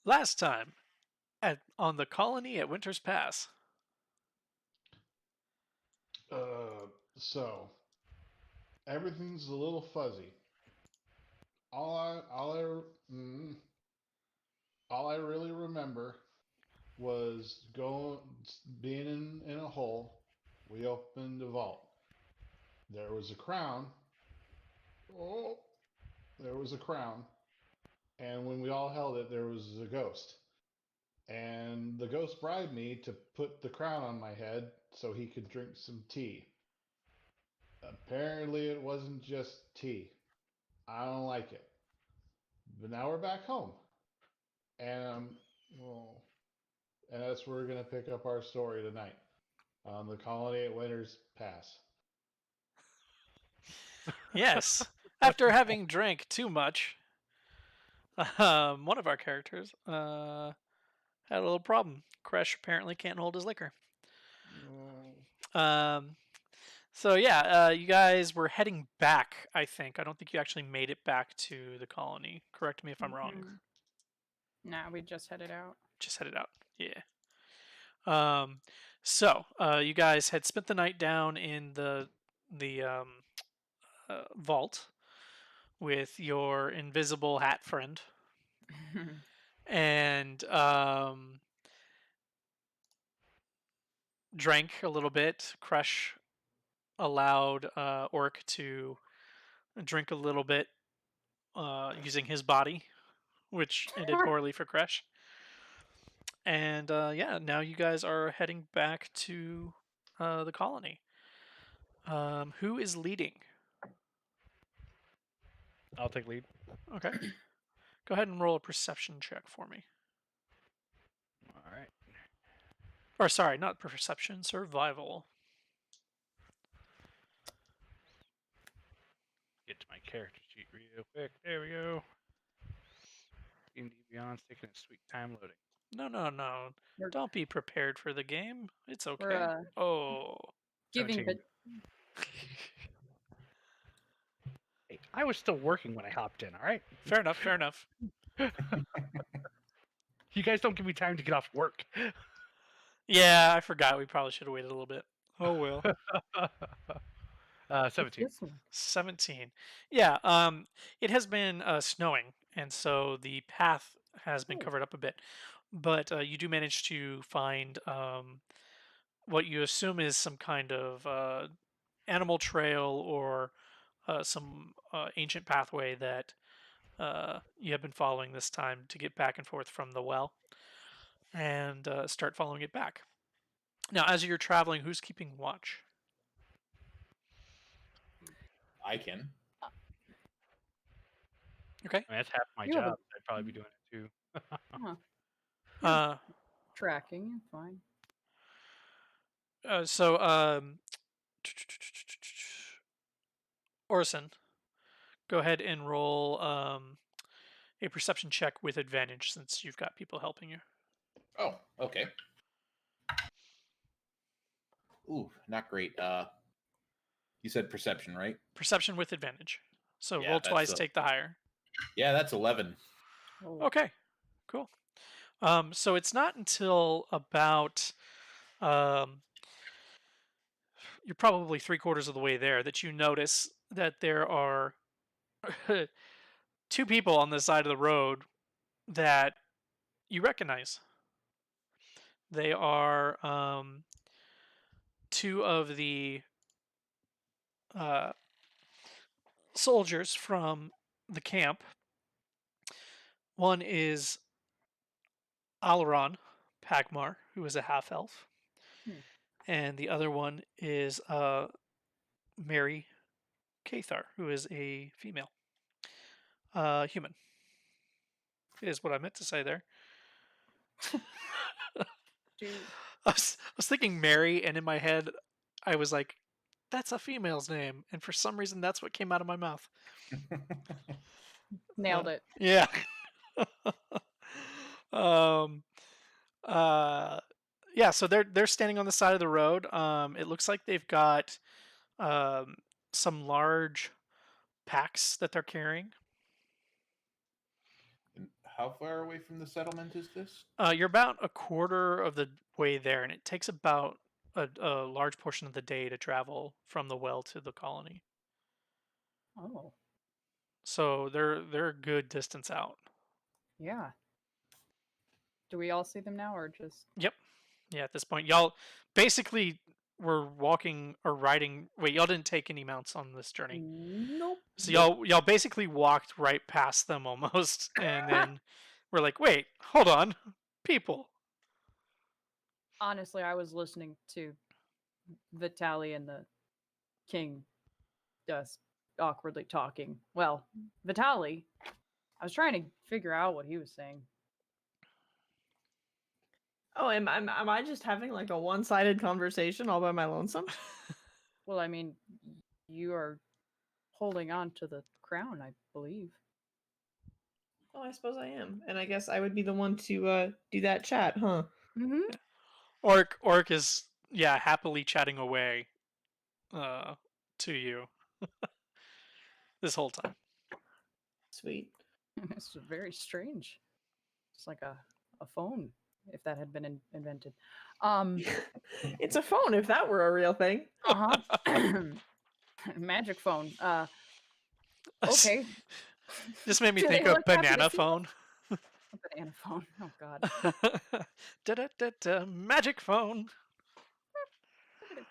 Last time on the colony at Winter's Pass. Uh, so everything's a little fuzzy. All I, all I, mm, all I really remember was being in a hole. We opened the vault. There was a crown. Oh, there was a crown. And when we all held it, there was a ghost. And the ghost bribed me to put the crown on my head so he could drink some tea. Apparently, it wasn't just tea. I don't like it. But now we're back home. And well, and that's where we're gonna pick up our story tonight on the colony at Winter's Pass. Yes, after having drank too much, one of our characters had a little problem. Crash apparently can't hold his liquor. Mm, Um, so yeah, you guys were heading back. I think. I don't think you actually made it back to the colony. Correct me if I'm wrong. Mm-mm. Nah, we just headed out. Just headed out. Yeah. Um, so you guys had spent the night down in the vault with your invisible hat friend, and drank a little bit. Crush allowed Orc to drink a little bit using his body, which ended poorly for Crush. And yeah, now you guys are heading back to the colony. Who is leading? I'll take lead. Okay. Go ahead and roll a perception check for me. All right. Or sorry, not perception, survival. Get to my character sheet real quick. There we go. D&D Beyond's taking a sweet time loading. No. We're- Don't be prepared for the game. It's okay. We're Oh. giving 17. the Hey, I was still working when I hopped in. All right. Fair enough. You guys don't give me time to get off work. Yeah, I forgot. We probably should have waited a little bit. Oh well. 17. this one. 17. Yeah, it has been snowing, and so the path has been Oh. covered up a bit. But you do manage to find what you assume is some kind of animal trail or some ancient pathway that you have been following this time to get back and forth from the well, and start following it back. Now, as you're traveling, who's keeping watch? I can. Okay. I mean, that's half my You have a- job. I'd probably be doing it too. Uh, Tracking, fine. so, Orson, go ahead and roll a perception check with advantage since you've got people helping you. Oh, okay. Ooh, not great. You said perception, right? Perception with advantage. So Yeah, roll that's twice, a- take the higher. Yeah, that's 11. Oh, Okay, cool. So it's not until about you're probably 3/4 of the way there that you notice that there are two people on the side of the road that you recognize. They are two of the uh, soldiers from the camp. One is Alaron Pagmar, who is a half elf, and the other one is Mary Cathar, who is a female human. Is what I meant to say there. dude. I was thinking Mary, and in my head, I was like, "That's a female's name," and for some reason, that's what came out of my mouth. Nailed it. Yeah. um. Yeah. So they're standing on the side of the road. It looks like they've got some large packs that they're carrying. how far away from the settlement is this? You're about a quarter of the way there, and it takes about a large portion of the day to travel from the well to the colony. Oh, So they're a good distance out. yeah. Do we all see them now, or just? Yep. Yeah, at this point, y'all basically were walking or riding. Wait, y'all didn't take any mounts on this journey. Nope. So y'all basically walked right past them almost, and then we're like, wait, hold on, people. Honestly, I was listening to Vitaly and the king just awkwardly talking. Well, Vitaly, I was trying to figure out what he was saying. Oh, am I just having like a one-sided conversation all by my lonesome? Well, I mean, you are holding on to the crown, I believe. Oh, I suppose I am, and I guess I would be the one to do that chat, huh? Mm-hmm. Orc is happily chatting away to you this whole time. Sweet. It's very strange. It's like a phone, if that had been invented. It's a phone, if that were a real thing. Uh-huh. Magic phone. Okay. This made me Do they think of look happy to banana see phone. A banana phone. Oh God. Da-da-da-da, magic phone.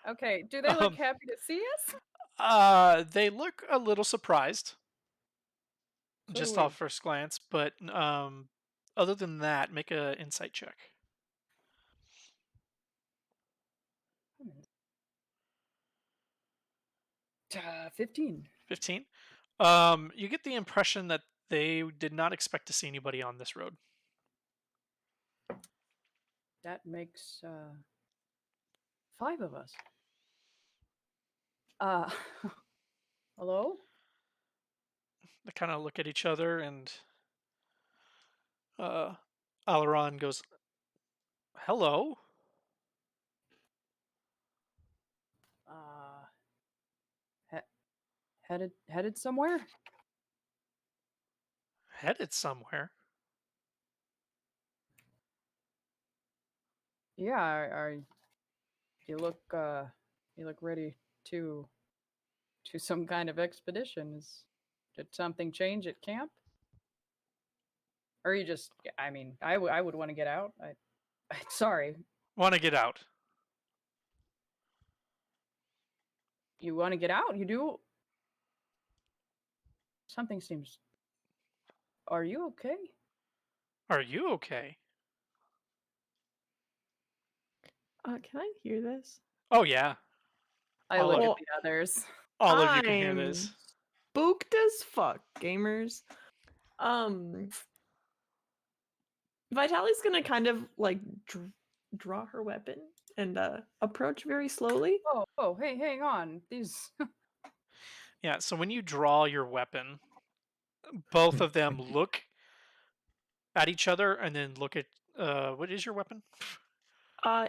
Okay. Do they look happy to see us? They look a little surprised, So just do we. off first glance, but other than that, make a insight check. 15. 15. You get the impression that they did not expect to see anybody on this road. That makes 5 of us. Uh, hello? They kind of look at each other, and Alaron goes, "Hello." Headed somewhere? Headed somewhere. Yeah. You look ready to some kind of expedition. Did something change at camp? Or you just? I mean, I would want to get out. Sorry, Want to get out? you want to get out? You do? Something seems. Are you okay? Are you okay? Can I hear this? Oh yeah, I All look of at it. the others. all of you can hear I'm this. spooked as fuck, gamers. Vitaly's gonna kind of like draw her weapon and approach very slowly. Oh, hey, hang on. These. Yeah. So when you draw your weapon, both of them look at each other and then look at what is your weapon?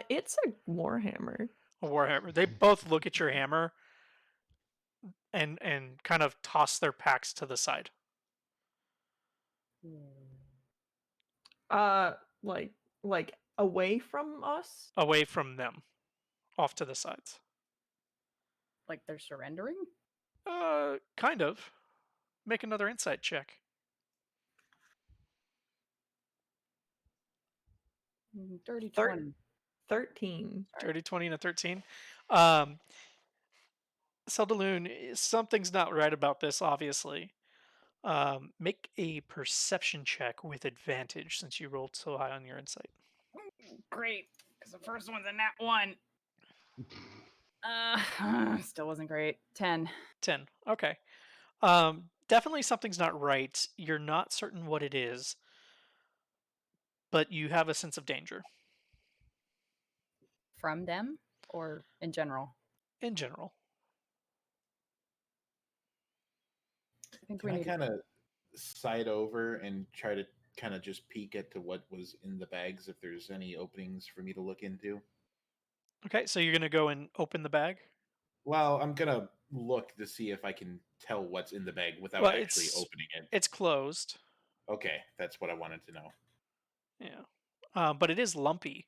It's a warhammer. A warhammer. They both look at your hammer and kind of toss their packs to the side. Like away from us. Away from them, off to the sides. Like they're surrendering? Kind of. Make another insight check. 30, Thir- 20. 13. Dirty 20 and a 13. Seldaloon, something's not right about this, obviously. Make a perception check with advantage since you rolled so high on your insight. Great, because the first one's a nat 1. Still wasn't great. 10. 10. Okay. Definitely something's not right. You're not certain what it is, but you have a sense of danger From them or in general? in general. I think Can we I need. kind of side over and try to kind of just peek at to what was in the bags if there's any openings for me to look into? Okay, so you're going to go and open the bag? Well, I'm gonna look to see if I can tell what's in the bag without Well, actually it's- opening it. It's closed. Okay, that's what I wanted to know. Yeah. But it is lumpy.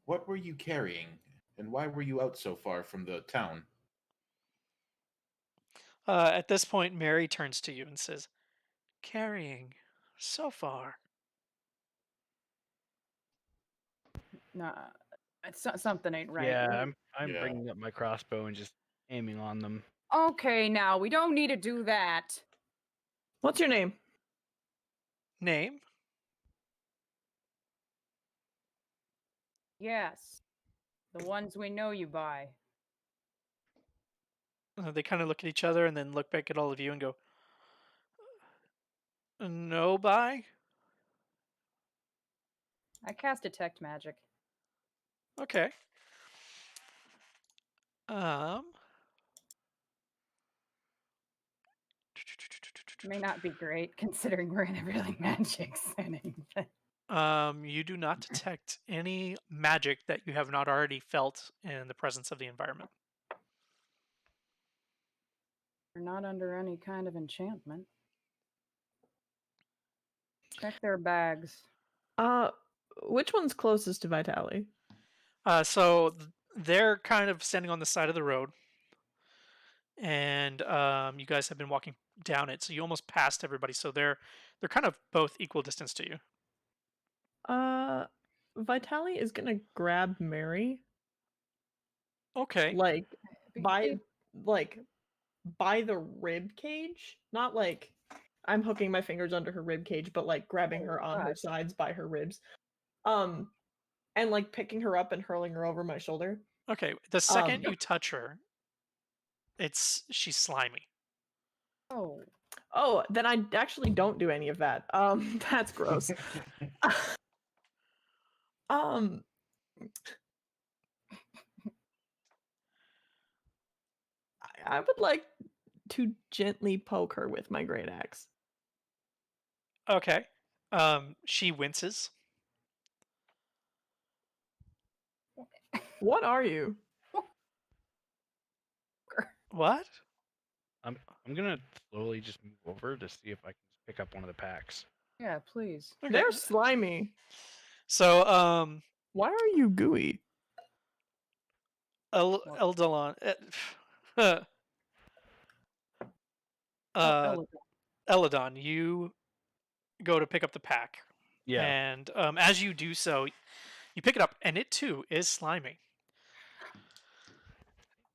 What were you carrying, and why were you out so far from the town? At this point, Mary turns to you and says, "Carrying so far." Nah, something ain't right. Yeah, Let I'm Yeah. bringing up my crossbow and just aiming on them. Okay, now we don't need to do that. What's your name? Name? Yes, the ones we know you by. They kind of look at each other and then look back at all of you and go, "No, bye." I cast detect magic. Okay. Um. May not be great considering we're in a really magic setting. But You do not detect any magic that you have not already felt in the presence of the environment. we're not under any kind of enchantment. Check their bags. Which one's closest to Vitali? They're kind of standing on the side of the road, and you guys have been walking down it, so you almost passed everybody. So they're kind of both equal distance to you. Vitali is gonna grab Mary, Okay. like by Be- like by the rib cage, not like I'm hooking my fingers under her rib cage, but like grabbing her on her God. sides by her ribs, and like picking her up and hurling her over my shoulder. Okay. The second you touch her, she's slimy. Oh, Oh, then I actually don't do any of that. That's gross. um, I would like to gently poke her with my great axe. Okay. She winces. What are you? What? I'm gonna slowly just move over to see if I can just pick up one of the packs. yeah, please. Okay. They're slimy. So, Why are you gooey? Eldalon. Oh, Eladon, you go to pick up the pack. Yeah. And as you do so, you pick it up, and it too is slimy.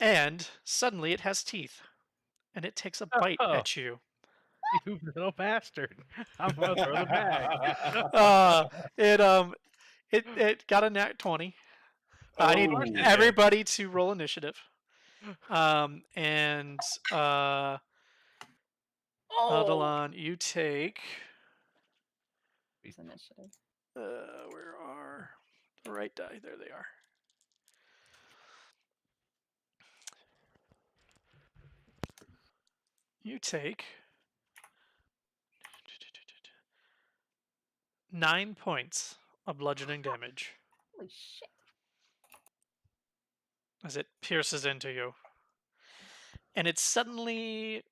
And suddenly it has teeth, and it takes a bite Oh. at you. You little bastard! I'm gonna throw the bag. It got a nat 20. I need Oh. everybody to roll initiative. And Eldalon, you take. it's initiative. Where are the right die? There they are. You take 9 points of bludgeoning damage Holy shit. as it pierces into you. And it suddenly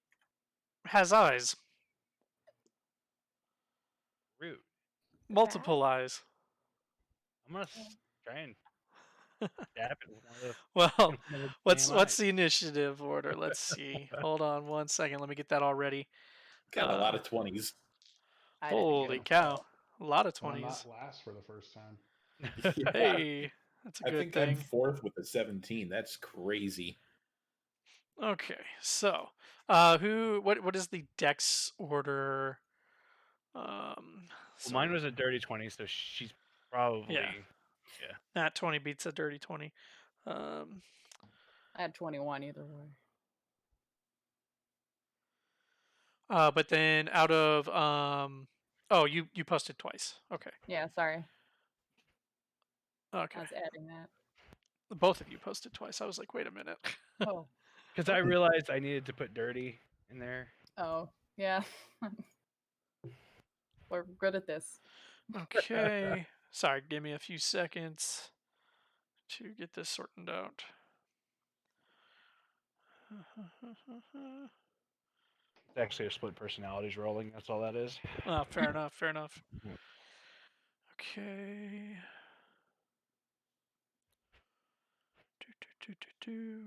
has eyes. Rude. Multiple eyes. I'm gonna try and stab it with one of the. Well, one of the what's damn what's eyes. the initiative order? Let's see. Hold on 1 second. Let me get that all ready. Got a lot of 20s. I didn't get Holy them. cow. A lot of Will 20s. not last for the first time. Yeah. Hey, that's a I good think thing. I'm fourth with a 17. That's crazy. Okay, so what is the dex order? Well, mine was a dirty 20, so she's probably. Nat 20 beats a dirty 20. I had 21 either way. But then out of oh, you posted twice. Okay. Yeah, sorry. Okay. I was adding that. Both of you posted twice. I was like, wait a minute. Oh, Because I realized I needed to put dirty in there. oh, yeah. We're good at this. Okay. Sorry, give me a few seconds to get this sorted out. It's actually a split personalities rolling. That's all that is. Fair enough. Fair enough. Yeah. Okay. Do.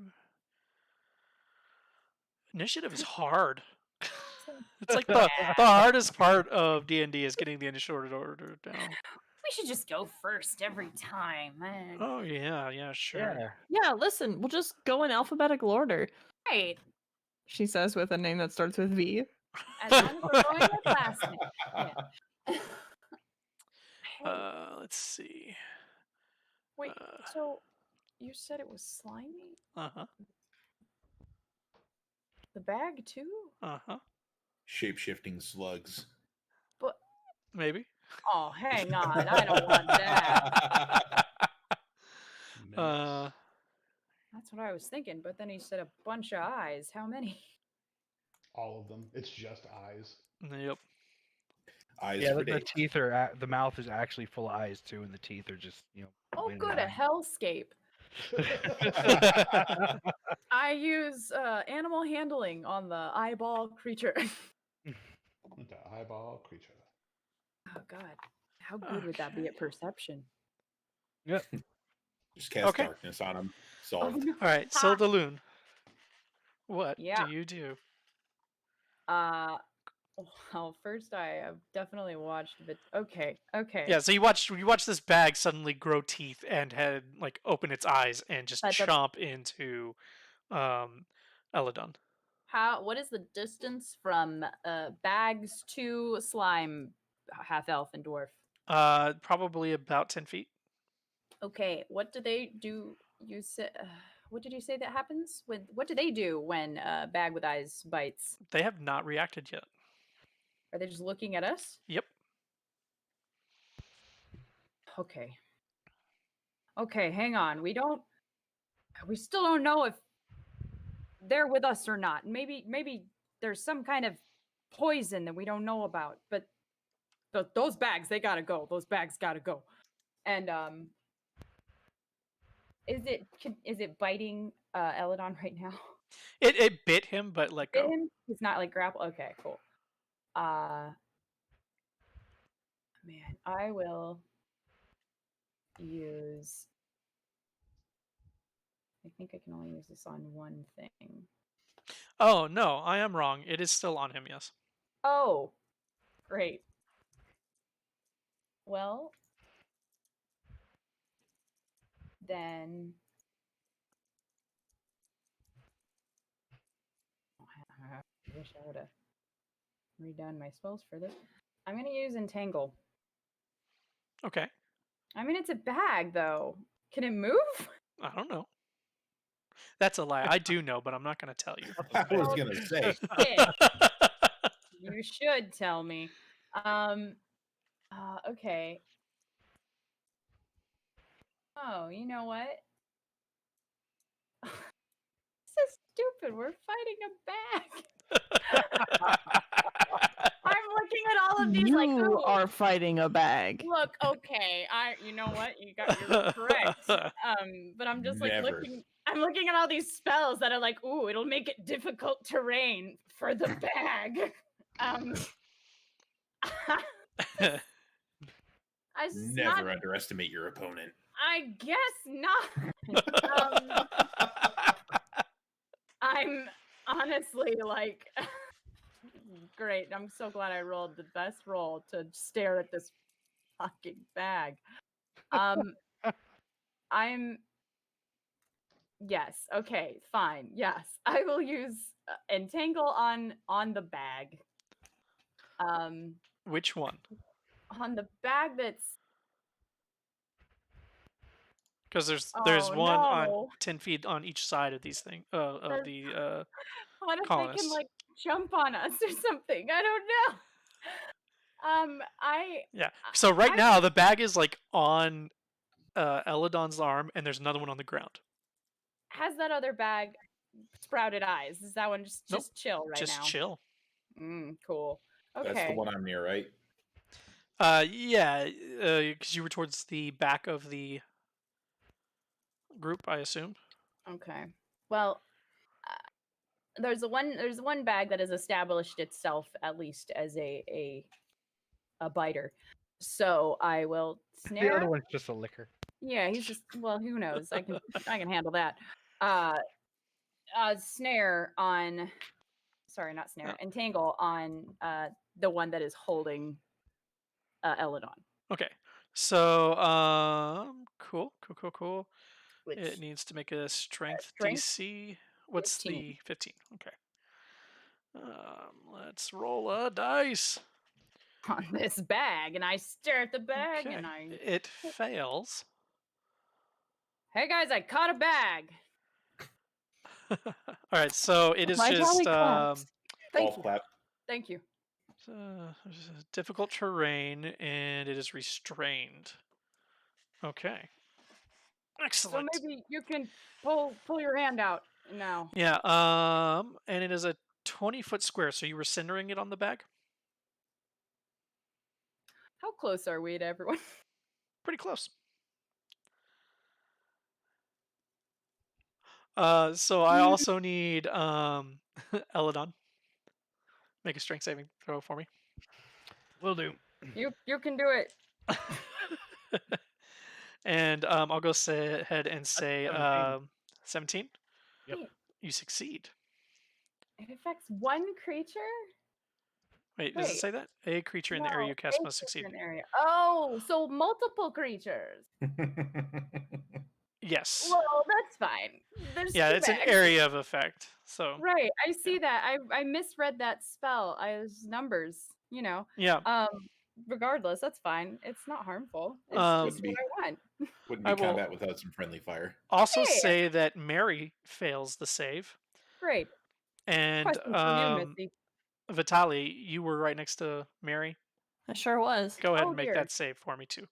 Initiative is hard. It's like the hardest part of D&D is getting the initiative order down. We should just go first every time. Oh yeah, sure. Yeah. Yeah, listen, we'll just go in alphabetical order, Right. she says with a name that starts with V. As long as we're going with last name. Yeah. Hey, Let's see. wait. So you said it was slimy? Uh-huh. The bag too? Uh-huh. Shape-shifting slugs. But Maybe. oh, hang on. I don't want that. That's what I was thinking. But then he said a bunch of eyes. How many? All of them. It's just eyes. Yep. Eyes Yeah, for the days. teeth are the mouth is actually full of eyes too, and the teeth are just Oh, in good. A line. hellscape. I use animal handling on the eyeball creature. The eyeball creature. Oh God. How good would that be at perception? Yep. Just cast Okay. darkness on them. Oh, Solved. no. All right, Ha! Sildaloon. What Yeah. do you do? Well, first I have definitely watched it. Okay. Yeah, so you watch this bag suddenly grow teeth and head like open its eyes and just That's a- chomp into Eladon. What is the distance from bags to slime, half elf and dwarf? Probably about 10 feet. Okay, what do they do? You said, what did you say that happens? What do they do when bag with eyes bites? They have not reacted yet. Are they just looking at us? Yep. Okay. Okay, hang on. We still don't know if they're with us or not. Maybe there's some kind of poison that we don't know about. But those bags, they gotta go. Those bags gotta go. And is it biting Eladon right now? It bit him, but let Bit go. him? He's not like grapple. Okay, cool. Man, I will use. I think I can only use this on one thing. Oh no, I am wrong. It is still on him. Yes. Oh, great. Well, then. I wish I would have redone my spells for this. I'm going to use Entangle. Okay. I mean, it's a bag, though. Can it move? I don't know. That's a lie. I do know, but I'm not going to tell you. I was gonna say. Shit. You should tell me. Okay. Oh, you know what? This is stupid. We're fighting a bag. I'm looking at all of these like, You ooh, are fighting a bag. look, okay. You know what? You're correct. But I'm just like Never. I'm looking at all these spells that are like, ooh, it'll make it difficult terrain for the bag. I just Never not, underestimate your opponent. I guess not. I'm honestly like, great. I'm so glad I rolled the best roll to stare at this fucking bag. Yes. Okay. Fine. Yes, I will use Entangle on the bag. Which one? On the bag that's. Because there's Oh, one on no. 10 feet on each side of these things. Of There's- the What if they colonists. can like jump on us or something? I don't know. Yeah. So right I- now the bag is like on Eladon's arm, and there's another one on the ground. Has that other bag sprouted eyes? Is that one just Nope. chill right Just now? chill. Cool. Okay. That's the one I'm near, right? Yeah. Because you were towards the back of the group, I assume. Okay. Well, there's one bag that has established itself at least as a biter. So I will The snare. other one's just a liquor. Yeah, he's just well, who knows? I can handle that. Snare on sorry, not snare, Oh. entangle on the one that is holding Eladon. Okay. So cool. Which It needs to make a strength strength? DC. What's 15. the 15? Okay. Let's roll a dice. on this bag, and I stare at the bag, Okay. and I It fails. hey guys, I caught a bag. All right, so it is My just tally claps. Thank Golf you. clap. Thank you. difficult terrain, and it is restrained. Okay. So Excellent. maybe you can pull your hand out now. Yeah. And it is a 20-foot square. So you were centering it on the bag. How close are we to everyone? Pretty close. So I also need Eladon. Make a strength saving throw for me. Will do. You can do it. And I'll go ahead and say 17. 17. Yep. You succeed. It affects one creature. Wait, does it Wait. say that? A creature in the area No, you cast a must succeed. different area. Oh, so multiple creatures. Yes. Well, that's fine. There's Yeah, two it's an bags. area of effect. So Right, I see that. I misread that spell. I was numbers, you know. yeah, Regardless, that's fine. It's not harmful. It's Um, just what I want. Wouldn't I be will- combat without some friendly fire. also Yeah. say that Mary fails the save, Great. and Question for you, Missy. Vitali, you were right next to Mary. I sure was. Go ahead Oh, and make dear. that save for me too.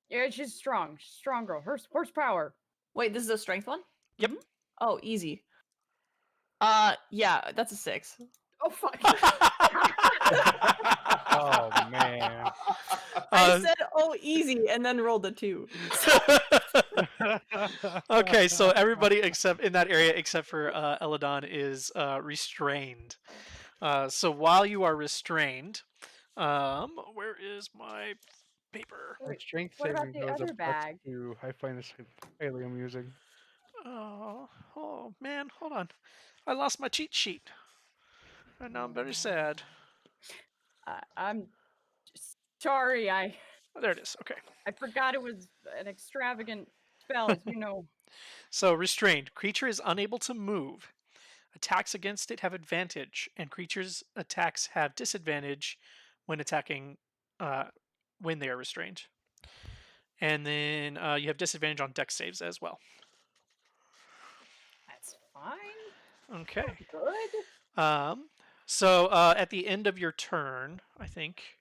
Yeah, she's strong. She's strong girl. Horsepower. Wait, this is a strength one? Yep. Mhm. Oh, easy. Yeah, that's a 6. Oh fuck. Oh man. I Uh, said, oh, easy, and then rolled a 2. okay, so everybody except in that area except for Eladon is restrained. So while you are restrained, where is my paper? My Wait, strength what about saving the goes other up bag? to. I find this highly amusing. Oh man, hold on. I lost my cheat sheet. And now I'm very sad. I'm just sorry. I Oh, there it is. Okay. forgot it was an extravagant spell. You know. So restrained. Creature is unable to move. Attacks against it have advantage, and creatures' attacks have disadvantage when attacking when they are restrained. And then you have disadvantage on dex saves as well. That's fine. Okay. Good. So at the end of your turn, I think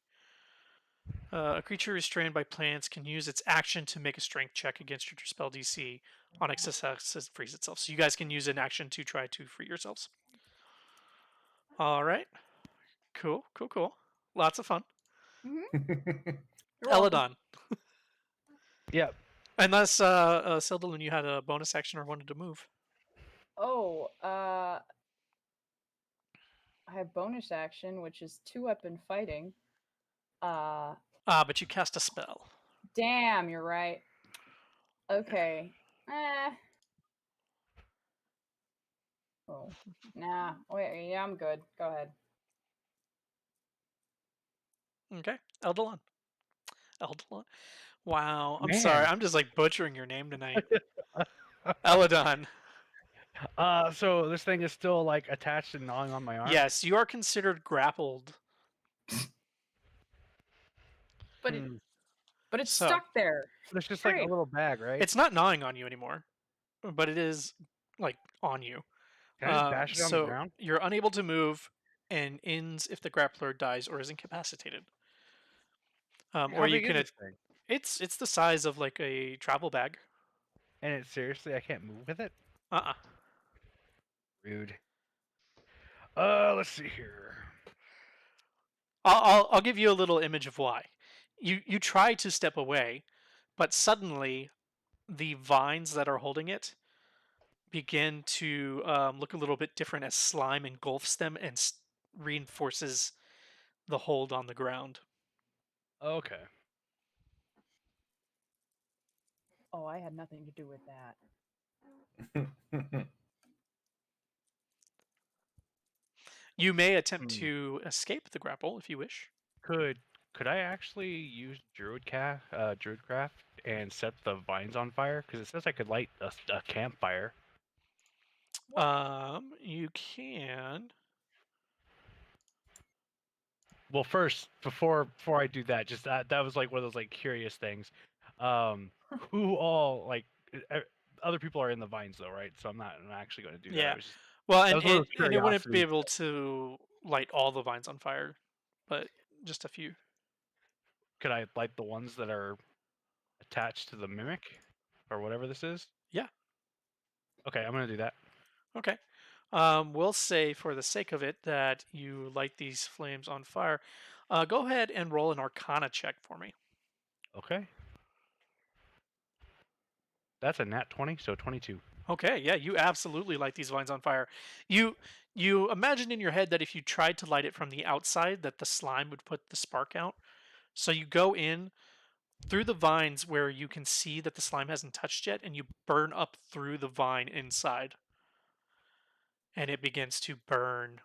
a creature restrained by plants can use its action to make a strength check against your spell DC. On its success, it frees itself. So you guys can use an action to try to free yourselves. All right. Cool. Lots of fun. You're welcome. Eladon. Yep. Unless Sildalin, you had a bonus action or wanted to move. Oh, I have bonus action, which is 2-weapon fighting. But you cast a spell. Damn, you're right. Okay. Oh, nah. Wait, yeah, I'm good. Go ahead. Okay. Eldalon. Wow. I'm sorry. Man. I'm just like butchering your name tonight. Eladon. So this thing is still like attached and gnawing on my arm. Yes, you are considered grappled. But Hmm. it's So- stuck there. It's just like a Great. little bag, right? It's not gnawing on you anymore, but it is like on you. Can I just bash it on so the ground? you're unable to move and ends if the grappler dies or is incapacitated. How Or you big can. is this thing? It's the size of like a travel bag. And it seriously, I can't move with it. Rude. Let's see here. I'll give you a little image of why. You try to step away, but suddenly the vines that are holding it begin to look a little bit different as slime engulfs them and reinforces the hold on the ground. Okay. Oh, I had nothing to do with that. You may attempt Hmm. to escape the grapple if you wish. Could I actually use Druidcraft and set the vines on fire? Because it says I could light a campfire. You can. Well, first, before I do that, just that was like one of those like curious things. Who all like other people are in the vines though, right? So I'm not actually going to do that. Yeah. I was just Well, that and was one of it those and it wouldn't be curiosities. able to light all the vines on fire, but just a few. Could I light the ones that are attached to the mimic or whatever this is? Yeah. Okay, I'm gonna do that. Okay. We'll say for the sake of it that you light these flames on fire. Go ahead and roll an Arcana check for me. Okay. That's a nat 20, so 22. Okay, yeah, you absolutely light these vines on fire. You you imagine in your head that if you tried to light it from the outside, that the slime would put the spark out. So you go in through the vines where you can see that the slime hasn't touched yet, and you burn up through the vine inside, and it begins to burn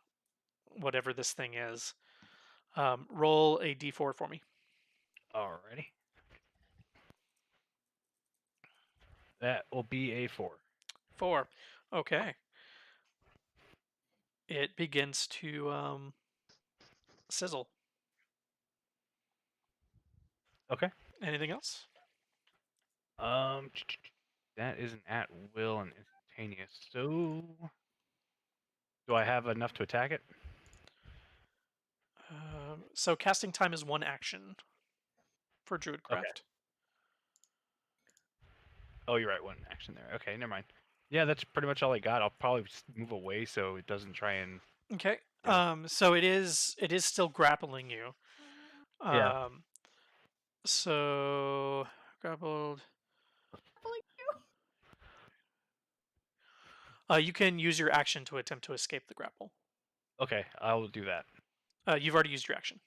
whatever this thing is. Roll a d4 for me. Alrighty. That will be a 4. 4. Okay. It begins to sizzle. Okay. Anything else? That is an at will and instantaneous. So, do I have enough to attack it? So casting time is 1 action for Druidcraft. Oh, you're right. One action there. Okay, never mind. Yeah, that's pretty much all I got. I'll probably just move away so it doesn't try and. Okay. Yeah. So it is still grappling you. Yeah. So grappled. You can use your action to attempt to escape the grapple. Okay, I'll do that. You've already used your action.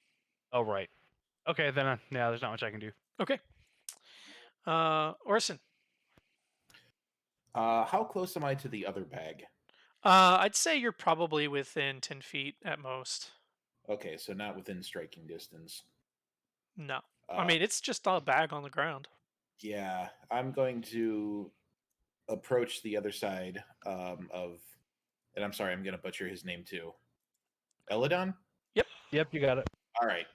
Oh, right. Okay, then yeah, there's not much I can do. Okay. Orson. How close am I to the other bag? I'd say you're probably within 10 feet at most. Okay, so not within striking distance. No. Uh, I mean, it's just a bag on the ground. Yeah, I'm going to approach the other side of, and I'm sorry, I'm going to butcher his name too. Eladon? Yep, you got it. All right.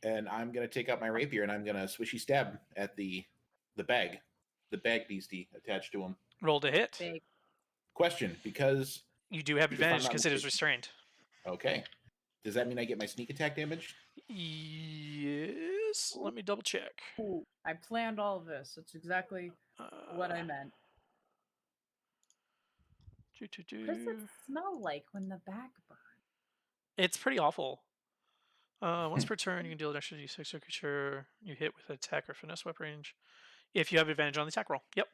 And I'm going to take out my rapier and I'm going to swishy stab at the bag beastie attached to him. Roll to hit. Big. Question, because You do have If I'm advantage not because it is mistaken. restrained. okay, does that mean I get my sneak attack damage? Yes. Let me double check. Ooh, I planned all of this. That's exactly what I meant. What does it smell like when the bag burns? It's pretty awful. Once per turn, you can deal an extra d6 to creature you hit with attack or finesse weapon range. If you have advantage on the attack roll. Yep.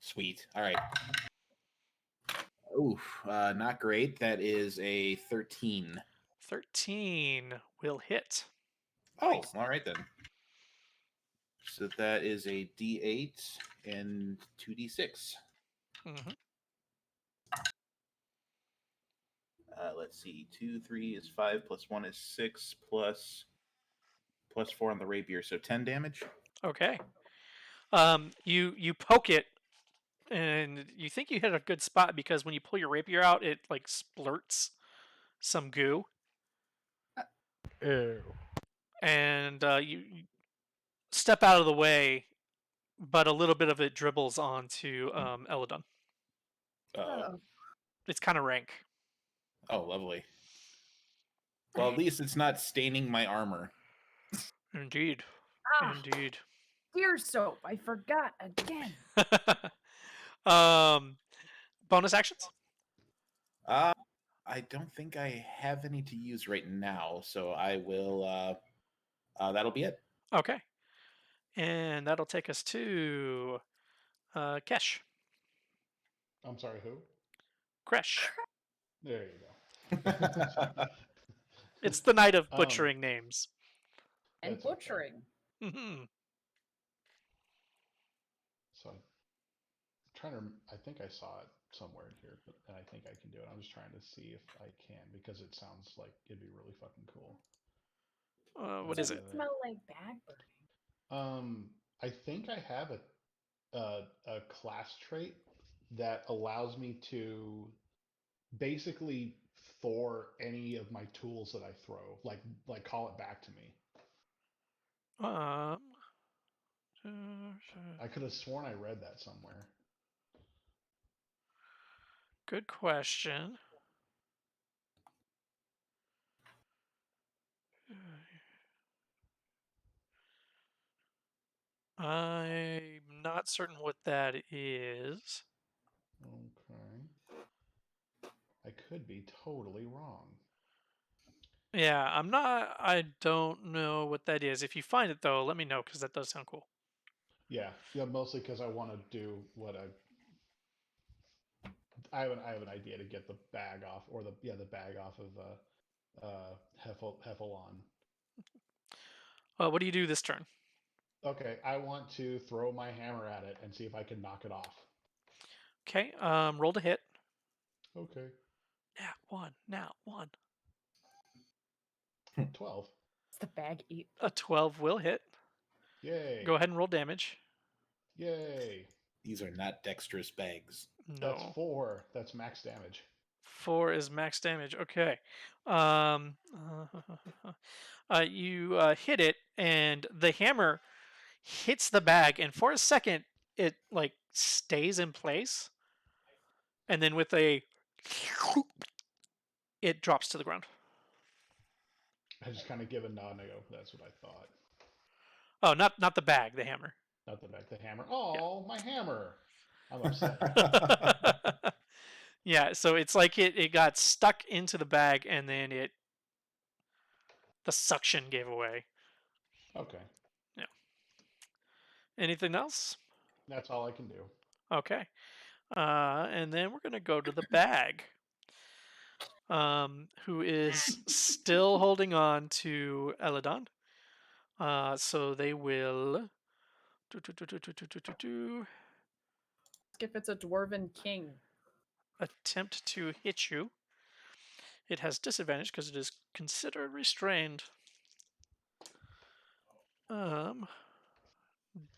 Sweet. All right. Oof, not great. That is a 13. 13 will hit. Oh, all right then. So that is a D8 and 2D6. Mm-hmm. Let's see. 2, 3 is 5, plus 1 is 6, plus 4 on the rapier, so 10 damage. Okay. You poke it, and you think you hit a good spot because when you pull your rapier out, it like splurts some goo, Ew. and you step out of the way, but a little bit of it dribbles onto Eladon. Uh-oh. It's kind of rank. Oh, lovely. Well, at least it's not staining my armor. Indeed. Ah, Indeed. deer soap. I forgot again. Bonus actions? I don't think I have any to use right now, so I will. That'll be it. Okay. And that'll take us to Kesh. I'm sorry, who? Kresh. There you go. It's the night of Um, butchering names. And That's okay. butchering. Mhm. So I'm trying to. I think I saw it somewhere in here, but and I think I can do it. I'm just trying to see if I can because it sounds like it'd be really fucking cool. What is Does it? smell like bag burning? I think I have a class trait that allows me to basically Thor any of my tools that I throw, like call it back to me. Um, I could have sworn I read that somewhere. good question. I'm not certain what that is. Okay. I could be totally wrong. Yeah, I'm not. I don't know what that is. If you find it though, let me know because that does sound cool. Yeah, mostly because I want to do what I have an idea to get the bag off, or the bag off of Heffalon. What do you do this turn? Okay, I want to throw my hammer at it and see if I can knock it off. Okay. Roll to hit. Okay, Now one. 12. It's the bag eat. A 12 will hit. Yay! Go ahead and roll damage. Yay! These are not dexterous bags. That's No. 4. That's max damage. 4 is max damage. Okay. You hit it, and the hammer hits the bag, and for a second, it like stays in place, and then with a, it drops to the ground. I just kind of give a nod and I go, "That's what I thought." Oh, not the bag, the hammer. Not the back, the hammer. Oh, my hammer! I'm upset. Yeah, so it's like it got stuck into the bag, and then the suction gave away. Okay, Yeah. Anything else? that's all I can do. Okay. And then we're gonna go to the bag. Who is still holding on to Eladon. So they will If it's a dwarven king. attempt to hit you. It has disadvantage because it is considered restrained.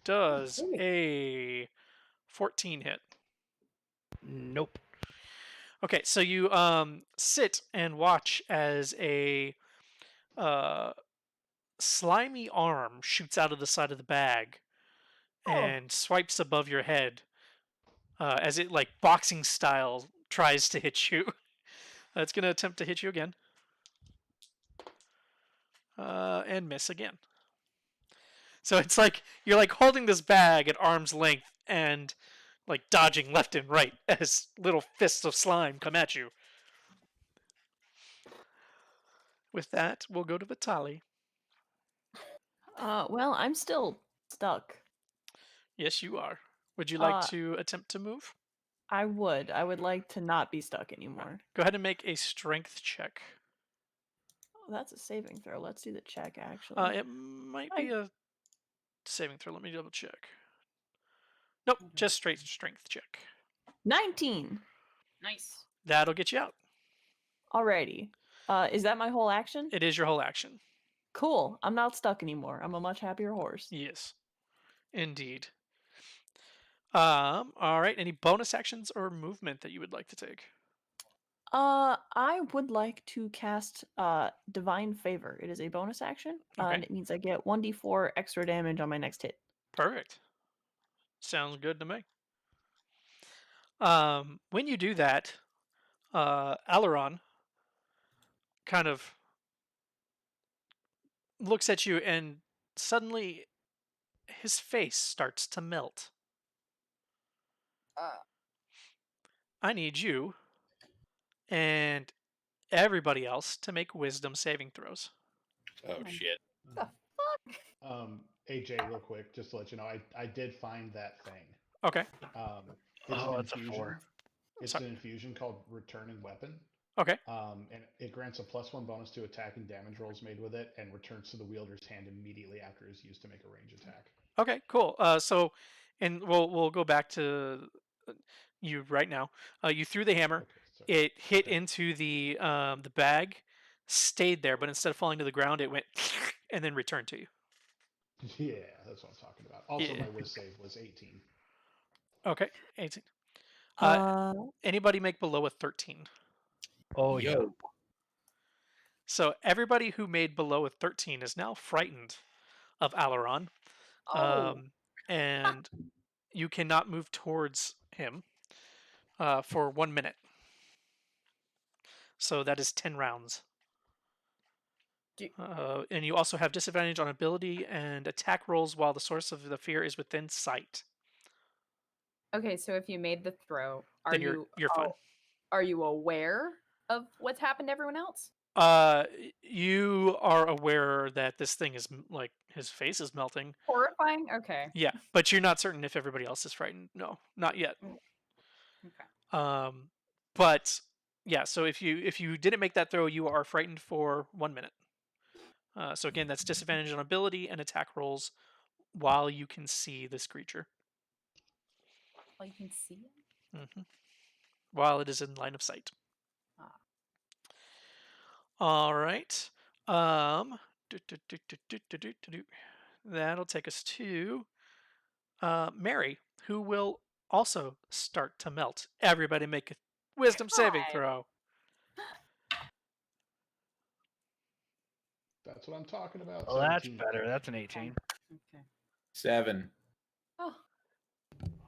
Does a 14 hit? Nope. Okay, so you sit and watch as a slimy arm shoots out of the side of the bag and swipes above your head as it, like boxing style, tries to hit you. It's going to attempt to hit you again. And miss again. So it's like you're like holding this bag at arm's length and like dodging left and right as little fists of slime come at you. With that, we'll go to Vitali. Well, I'm still stuck. Yes, you are. Would you like Uh, to attempt to move? I would. I would like to not be stuck anymore. Go ahead and make a strength check. Oh, that's a saving throw. Let's do the check, actually. It might be a saving throw. Let me double check. Nope, just straight strength check. 19. Nice. That'll get you out. Alrighty. Is that my whole action? It is your whole action. Cool. I'm not stuck anymore. I'm a much happier horse. Yes, indeed. All right. Any bonus actions or movement that you would like to take? I would like to cast Divine Favor. It is a bonus action, Okay. and it means I get 1d4 extra damage on my next hit. Perfect. Sounds good to me. When you do that, Alaron kind of looks at you, and suddenly his face starts to melt. I need you and everybody else to make wisdom saving throws. Oh shit. The fuck? AJ, real quick, just to let you know, I did find that thing. Okay. It's Oh, an that's a infusion. 4. It's Sorry. an infusion called Returning Weapon. Okay. And it grants a +1 bonus to attack and damage rolls made with it, and returns to the wielder's hand immediately after it is used to make a range attack. Okay, cool. And we'll go back to you right now. You threw the hammer. Okay, so It hit okay. into the bag, stayed there, but instead of falling to the ground, it went and then returned to you. Yeah, that's what I'm talking about. Also, Yeah. my whiz save was 18. Okay, 18. Anybody make below a 13? Oh yeah. Yo. So everybody who made below a 13 is now frightened of Alaron. Oh, And you cannot move towards him for 1 minute. So that is 10 rounds. And you also have disadvantage on ability and attack rolls while the source of the fear is within sight. okay. So if you made the throw, are Then you you're fine. are you aware of what's happened to everyone else? You are aware that this thing is like his face is melting. Horrifying. Okay. Yeah, but you're not certain if everybody else is frightened. No, not yet. Okay. But yeah, so if you didn't make that throw, you are frightened for 1 minute. So again, that's disadvantage on ability and attack rolls while you can see this creature. Well, you can see it. While it is in line of sight. Ah. All right. That'll take us to Mary, who will also start to melt. Everybody make a wisdom saving God. throw. That's what I'm talking about. Oh, that's 17. better. That's an 18. Okay. 7. Oh,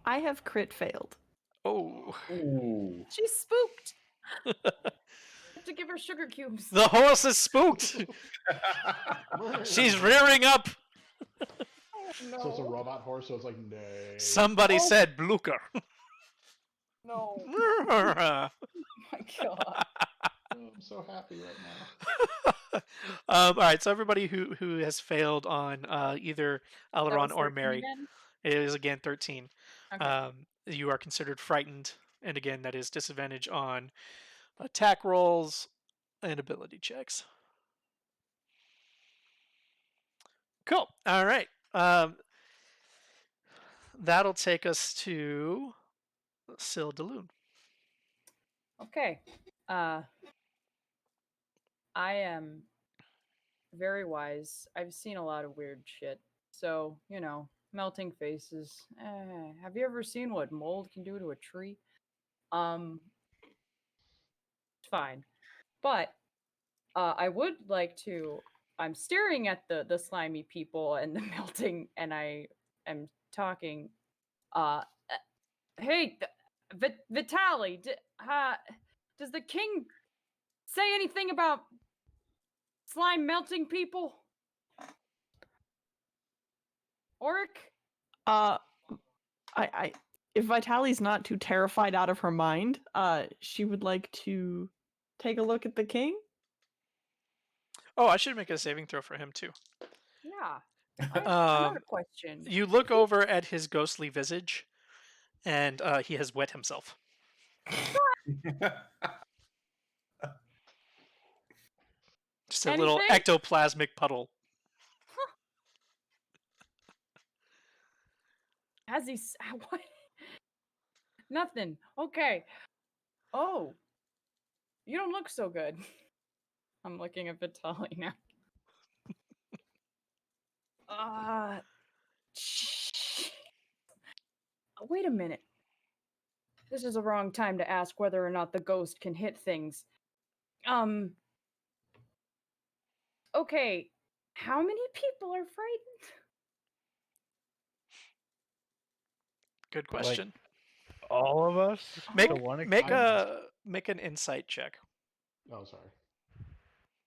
I have crit failed. Oh. Ooh. she's spooked. Have to give her sugar cubes. The horse is spooked. She's rearing up. No. So it's a robot horse, so it's like, nay. Somebody said Blucher. No. All Oh my god. Oh, I'm so happy right now. right, so everybody who has failed on either That Alaron was or 13 Mary, again? it is again 13. Okay. You are considered frightened, and again, that is disadvantage on attack rolls and ability checks. Cool. All right. That'll take us to Syl DeLune. Okay. I am very wise. I've seen a lot of weird shit. So, melting faces. Have you ever seen what mold can do to a tree? It's fine. But I would like to. I'm staring at the slimy people and the melting, and I am talking. Hey, Vitali, does the king say anything about slime melting people? Oric? I if Vitali's not too terrified out of her mind, she would like to take a look at the king. Oh, I should make a saving throw for him too. Yeah. I have another Um, question. You look over at his ghostly visage, and he has wet himself. Just a little Anything? ectoplasmic puddle. Has he? What? Nothing. Okay. Oh. You don't look so good. I'm looking at Vitali now. Wait a minute. This is the wrong time to ask whether or not the ghost can hit things. Okay. How many people are frightened? Good question. All of us. Make to one make extent? make an insight check. Oh, sorry.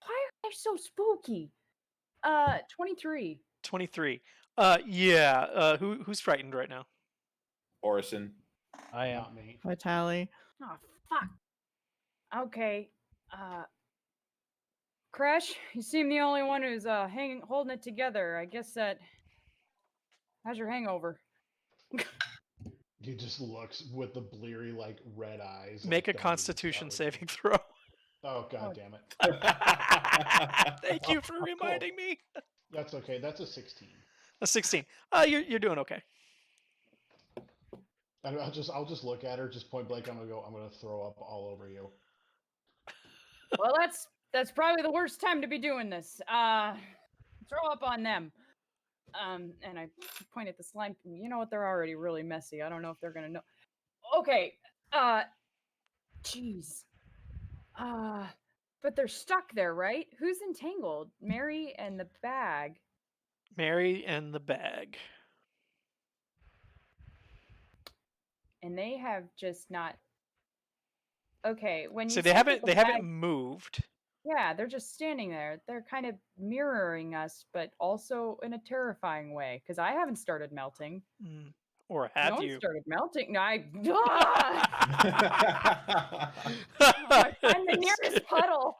Why are they so spooky? 23. 23. Yeah. Who's frightened right now? Orison. I am. Not me. Vitali. Oh, fuck. Okay. Crash, you seem the only one who's holding it together. I guess how's your hangover? He just looks with the bleary, like, red eyes. Make a like, "Don't even Constitution start with saving me." throw. Oh, god damn it. Thank you for Cool. reminding me. That's okay. That's a 16. A 16. You're doing okay. And I'll just look at her, just point blank. I'm gonna throw up all over you. Well, that's probably the worst time to be doing this. Throw up on them. And I point at the slime. You know what? They're already really messy. I don't know if they're gonna know. Okay. Jeez. But they're stuck there, right? Who's entangled? Mary and the bag. Mary and the bag. And they have just not. Okay, when you So they said that haven't the they bag- haven't moved. Yeah, they're just standing there. They're kind of mirroring us, but also in a terrifying way. Because I haven't started melting. Or No have one you? started melting. No, I find the nearest puddle.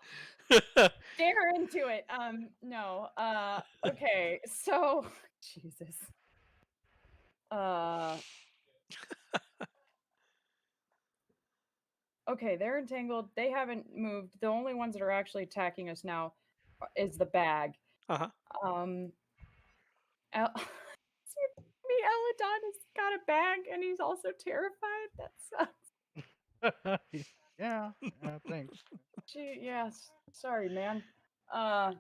Stare into it. No. Okay. So, Jesus. Okay, they're entangled. They haven't moved. The only ones that are actually attacking us now is the bag. Uh-huh. Eladon has got a bag and he's also terrified. That sucks. Yeah. Thanks. Gee, yes. Sorry, man. I'm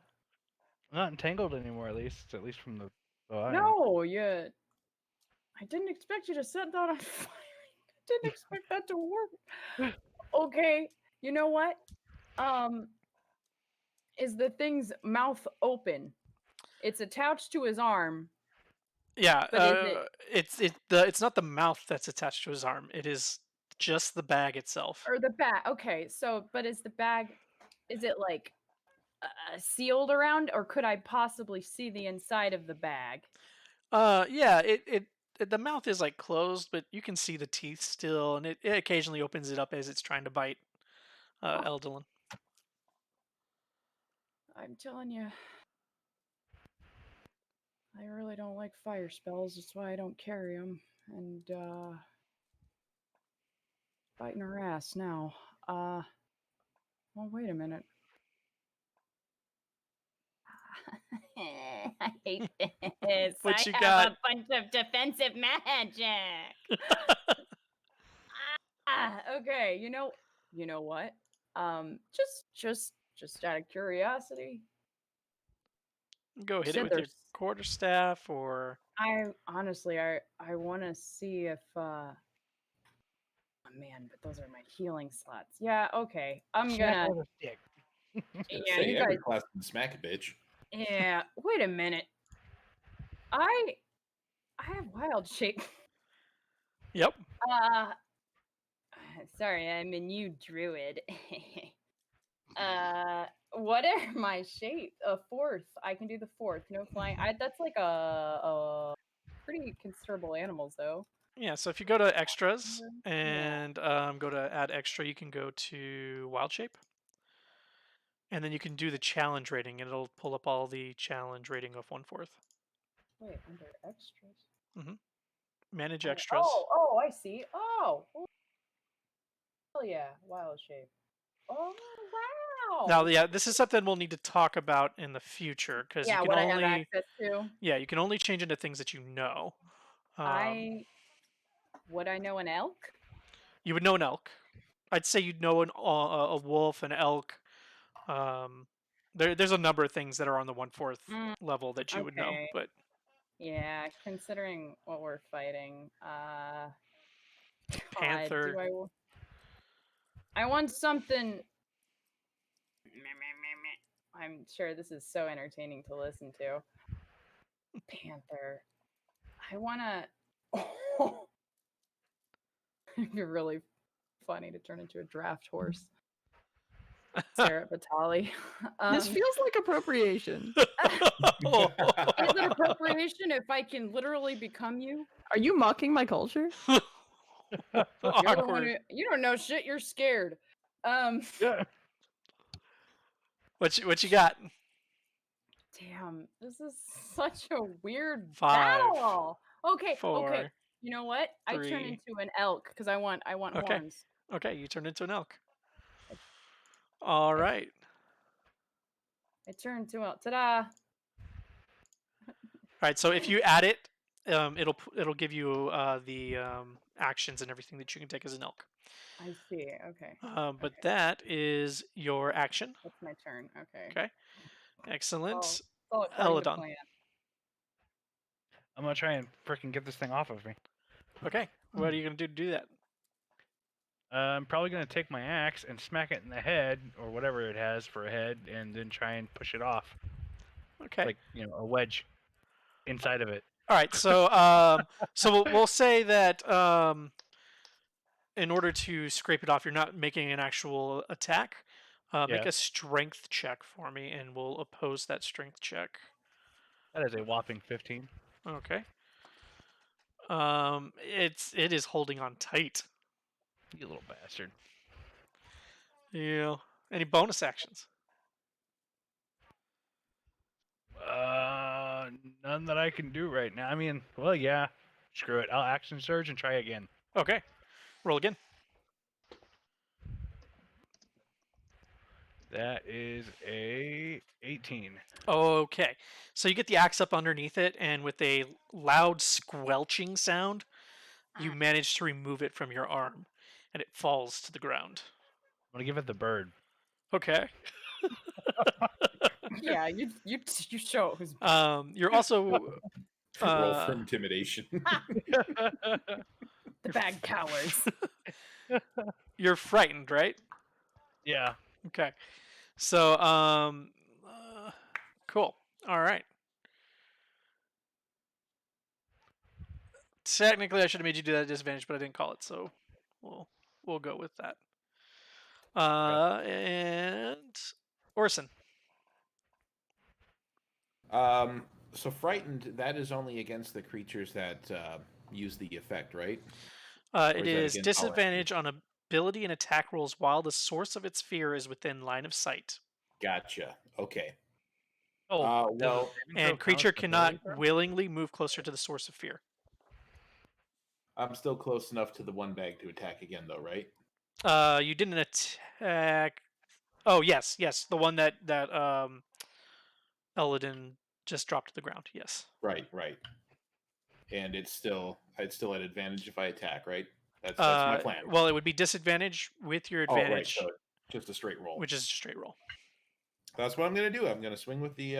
not entangled anymore, at least from the. Oh, I am. No, I didn't expect you to set that on fire. I didn't expect that to work. Okay, you know what? Is the thing's mouth open? It's attached to his arm. Yeah, But it's not the mouth that's attached to his arm. It is just the bag itself. Or the bag. Okay, but is the bag, is it like sealed around, or could I possibly see the inside of the bag? Yeah, the mouth is like closed, but you can see the teeth still, and it occasionally opens it up as it's trying to bite Eldilin. I'm telling you, I really don't like fire spells. That's why I don't carry them. And biting her ass now. Well, wait a minute. I hate this. What you I got? have a bunch of defensive magic. Okay. You know what? Just out of curiosity. Go hit it said with your there's- quarterstaff, or I honestly, I want to see if. Oh man, but those are my healing slots. Yeah. Okay. I'm Smack gonna. with a stick. Yeah, Say you every guys. class can smack a bitch. Yeah. Wait a minute. I have wild shape. yep. Sorry, I'm a new druid. What are my shapes? A fourth. I can do the fourth. No flying. That's like a pretty considerable animals though. Yeah. So if you go to extras Yeah. and go to add extra, you can go to wild shape, and then you can do the challenge rating, and it'll pull up all the challenge rating of 1/4. Wait, under extras. Manage extras. Oh, I see. Oh, hell yeah, wild shape. Oh wow. Now, yeah, this is something we'll need to talk about in the future, because Yeah, you can what I only have access to. you can only change into things that you know. Would I know an elk? You would know an elk. I'd say you'd know a wolf, an elk. There's a number of things that are on the 1/4 level that you would know, Okay. but Yeah, considering what we're fighting, God, Panther. I want something. I'm sure this is so entertaining to listen to. Panther. I wanna. It'd be really funny to turn into a draft horse. Sarah Batali. This feels like appropriation. Is it appropriation if I can literally become you? Are you mocking my culture? You're the one Awkward. you don't know shit. You're scared. Yeah. What you got? Damn, this is such a weird 5, battle. Okay, 4, okay. You know what? I turn 3. into an elk because I want Okay. horns. Okay, you turn into an elk. All Okay. right. I turn into a ta-da. All right. So if you add it, it'll give you the actions and everything that you can take as an elk. I see. Okay. But Okay. that is your action. That's my turn. Okay. Okay. Excellent. It's all according to Eladon. plan. I'm gonna try and freaking get this thing off of me. Okay. What are you gonna do to do that? I'm probably gonna take my axe and smack it in the head or whatever it has for a head, and then try and push it off, Okay. like a wedge inside of it. All right. So we'll say that in order to scrape it off, you're not making an actual attack. Make Yeah. a strength check for me, and we'll oppose that strength check. That is a whopping 15. Okay. It is holding on tight. You little bastard. Yeah. Any bonus actions? None that I can do right now. I mean, well, yeah. Screw it. I'll action surge and try again. Okay. Roll again. That is a 18. Okay. So you get the axe up underneath it, and with a loud squelching sound, you manage to remove it from your arm, and it falls to the ground. I'm gonna give it the bird. Okay. Yeah, you show it who's You're also Roll for intimidation. the bad cowards. you're frightened, right? Yeah. Okay. So cool. All right. Technically, I should have made you do that at disadvantage, but I didn't call it, so we'll go with that. And Orson. So frightened. That is only against the creatures that use the effect, right? It is is that against all disadvantage on ability and attack rolls while the source of its fear is within line of sight. Gotcha. Okay. Oh, well, does the saving throw And count creature as an cannot ability throw? willingly move closer to the source of fear. I'm still close enough to the one bag to attack again, though, right? You didn't attack. Oh yes, the one that Eladin just dropped to the ground. Yes. Right. And I'd still at advantage if I attack, right? That's my plan. Well, it would be disadvantage with your Oh, right. advantage, So just a straight roll. which is a straight roll. That's what I'm gonna do. I'm gonna swing with the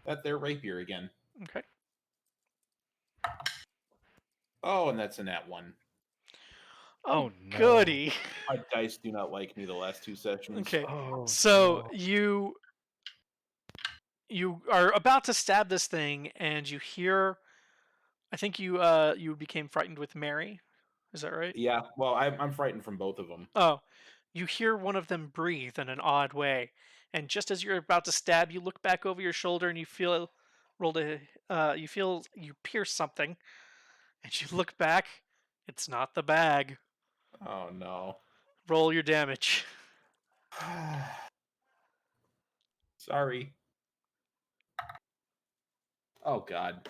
that there rapier again. Okay. Oh, and that's a nat 1. Oh, no. goody. My dice do not like me the last 2 sessions. Okay. Oh, So no. you are about to stab this thing, and you hear. I think you became frightened with Mary. Is that right? Yeah. Well, I'm frightened from both of them. Oh, you hear one of them breathe in an odd way, and just as you're about to stab, you look back over your shoulder and you feel you pierce something, and you look back. It's not the bag. Oh no. Roll your damage. Sorry. Oh god.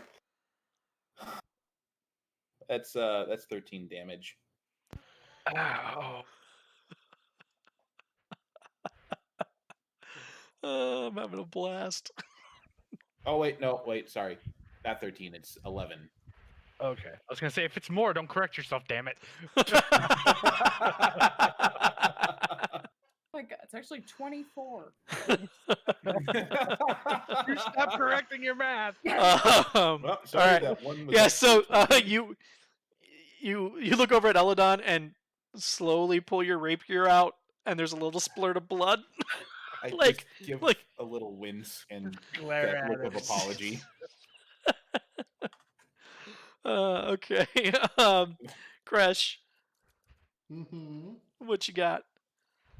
That's 13 damage. Ow. I'm having a blast. Oh wait, sorry. Not 13, it's 11. Okay. I was gonna say, if it's more, don't correct yourself, damn it. Oh my god, it's actually 24. You stop correcting your math. Well, sorry, all right. that one was Yeah. actually So 20. you look over at Eladon and slowly pull your rapier out, and there's a little splurt of blood. I like- just give like- a little wince and Glare that at look of it. apology. Okay. Crash, Mm-hmm. what you got?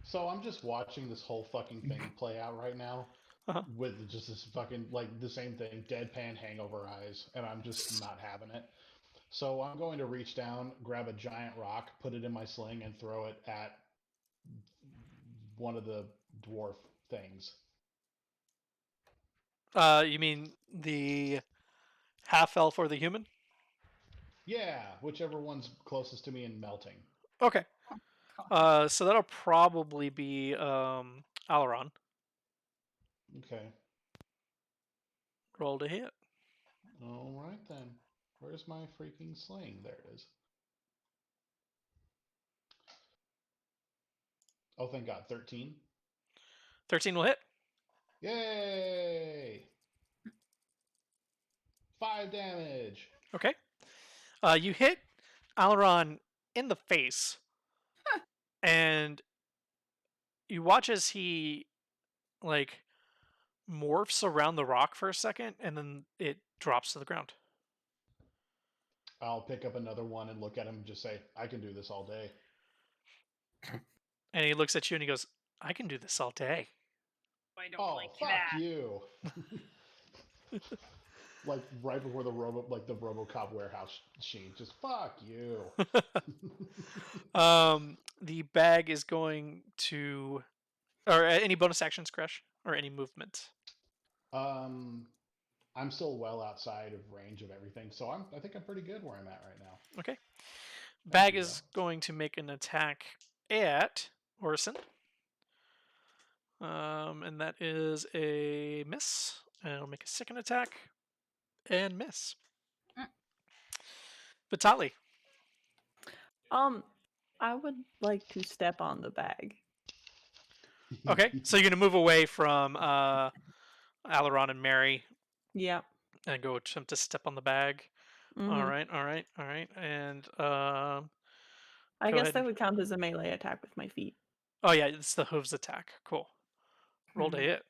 So I'm just watching this whole fucking thing play out right now, Uh-huh. with just this fucking like the same thing, deadpan hangover eyes, and I'm just not having it. So I'm going to reach down, grab a giant rock, put it in my sling, and throw it at one of the dwarf things. You mean the half elf or the human? Yeah, whichever one's closest to me in melting. Okay. God. So that'll probably be Alaron. Okay. Roll to hit. All right then. Where's my freaking sling? There it is. Oh, thank God. 13. 13 will hit. Yay! 5 damage. Okay. You hit Alaron in the face, and you watch as he like morphs around the rock for a second, and then it drops to the ground. I'll pick up another one and look at him and just say, I can do this all day. And he looks at you and he goes, "I can do this all day." I don't Oh, like fuck that. you. Like right before the RoboCop warehouse scene. Just fuck you. The bag is going to, or any bonus actions, Crash, or any movement. I'm still well outside of range of everything, so I think I'm pretty good where I'm at right now. Okay. Thank Bag you, is going to make an attack at Orson. And that is a miss. And it'll make a second attack and miss. Mm. Vitali. I would like to step on the bag. Okay, so you're gonna move away from Alaron and Mary Yeah. and go attempt to step on the bag. All Mhm. right, all right, all right. And I go guess ahead. that would count as a melee attack with my feet. Oh yeah, it's the hooves attack. Cool. Roll to Hmm. hit.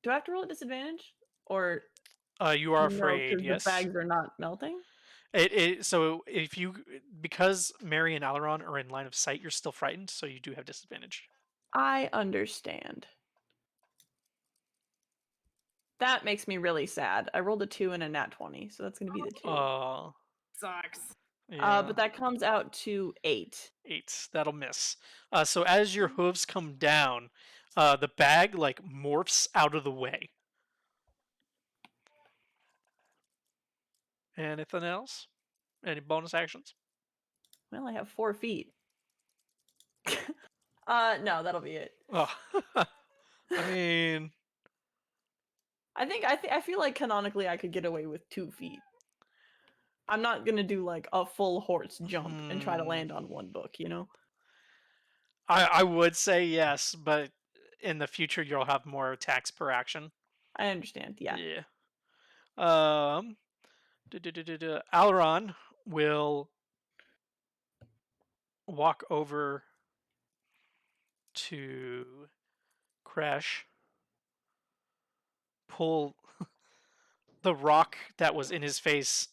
Do I have to roll a disadvantage, or You are no? afraid, Because the yes. bags are not melting. So if you, because Mary and Alaron are in line of sight, you're still frightened, so you do have disadvantage. I understand. That makes me really sad. I rolled a 2 and a nat 20, so that's going to be the 2. Sucks. Yeah. But that comes out to 8. 8. That'll miss. So as your hooves come down, the bag like morphs out of the way. Anything else? Any bonus actions? Well, I have 4 feet. No, that'll be it. Oh, I mean, I feel like canonically I could get away with 2 feet. I'm not gonna do like a full horse jump and try to land on one book, you know? I would say yes, but in the future you'll have more attacks per action. I understand. Yeah. Yeah. Alaron will walk over to Crash, pull the rock that was in his face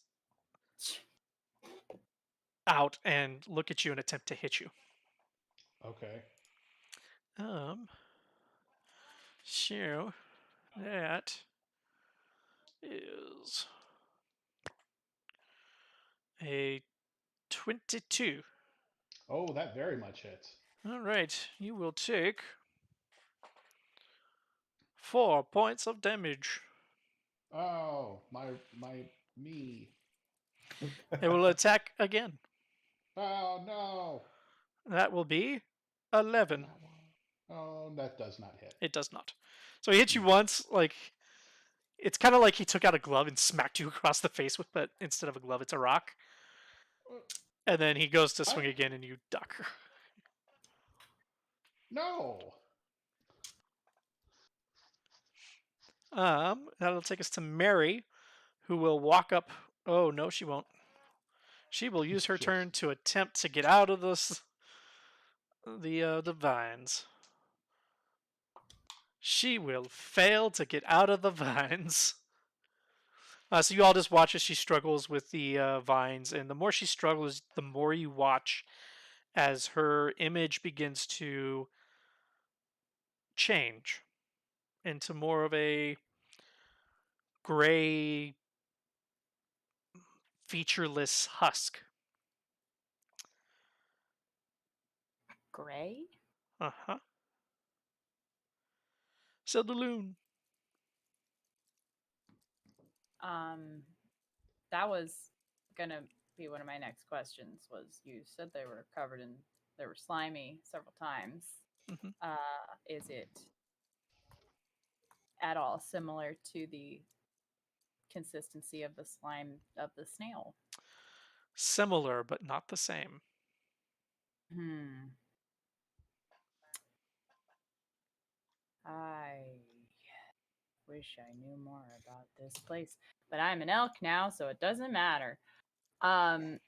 out, and look at you and attempt to hit you. Okay. So that is a 22. Oh, that very much hits. All right, you will take 4 points of damage. Oh, me. It will attack again. Oh no. That will be 11. Oh, that does not hit. It does not. So he hit you once, like it's kind of like he took out a glove and smacked you across the face with, but instead of a glove, it's a rock. And then he goes to swing again, and you duck. No. That'll take us to Mary, who will walk up. Oh no, she won't. She will use her Shit. turn to attempt to get out of the vines. She will fail to get out of the vines. So you all just watch as she struggles with the vines, and the more she struggles, the more you watch as her image begins to change into more of a gray, featureless husk. Gray? Uh-huh. Sildaloon. that was gonna be one of my next questions. Was you said they were they were slimy several times. Mhm. Is it at all similar to the consistency of the slime of the snail? Similar, but not the same. I wish I knew more about this place, but I'm an elk now, so it doesn't matter. Um,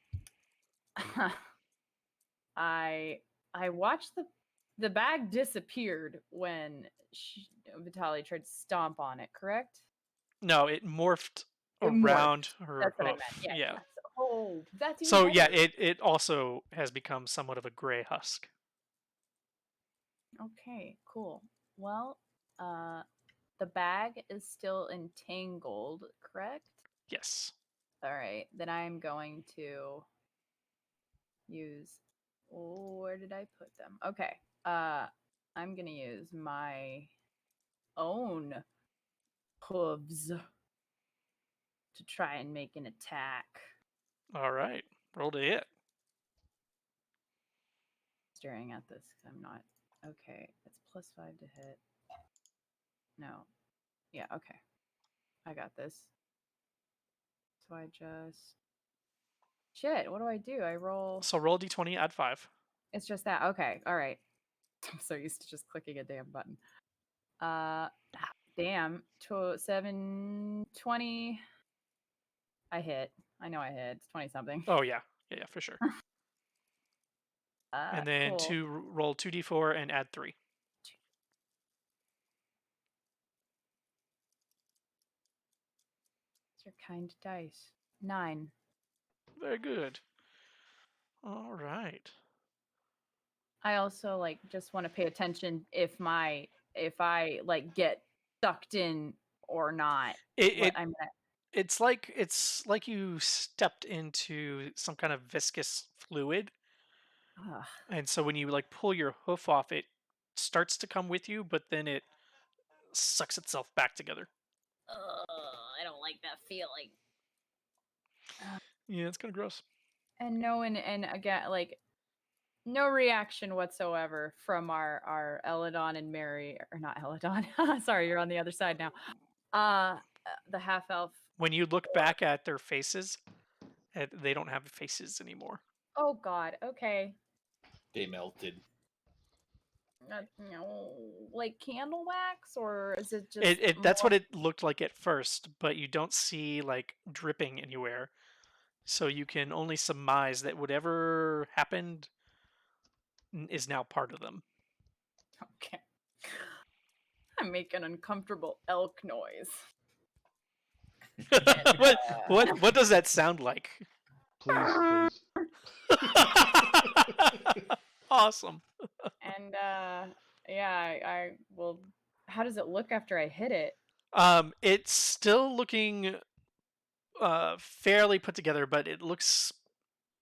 I watched the bag disappeared when Vitaly tried to stomp on it. Correct? No, it morphed It morphed. around her That's what I hoof. meant. Yeah. Yeah. Oh, that's even So yeah, better. it also has become somewhat of a gray husk. Okay, cool. Well, the bag is still entangled, correct? Yes. All right, then I'm going to use. Oh, where did I put them? Okay. I'm gonna use my own hooves to try and make an attack. All right. Roll to hit. Staring at this, 'cause I'm not. Okay, it's +5 to hit. No. Yeah. Okay. I got this. So I just. Shit. What do I do? I roll. So roll d20, add 5. It's just that. Okay. All right. I'm so used to just clicking a damn button. Damn. 720. I hit. I know I hit. It's 20 something. Oh yeah. Yeah, for sure. And then Cool. roll 2d4 and add 3. These are kind dice. 9. Very good. All right. I also like just want to pay attention if I like get sucked in or not. It I'm gonna. it's like you stepped into some kind of viscous fluid, Ugh. and so when you like pull your hoof off, it starts to come with you, but then it sucks itself back together. I don't like that feeling. Yeah, it's kind of gross. And and again, like no reaction whatsoever from our Eladon and Mary, or not Eladon. Sorry, you're on the other side now. The half elf. When you look back at their faces, they don't have faces anymore. Oh God. Okay. They melted. No, like candle wax, or is it just? That's more- what it looked like at first, but you don't see like dripping anywhere. So you can only surmise that whatever happened is now part of them. Okay. I make an uncomfortable elk noise. What does that sound like? Please. Awesome. And yeah, I will. How does it look after I hit it? It's still looking fairly put together, but it looks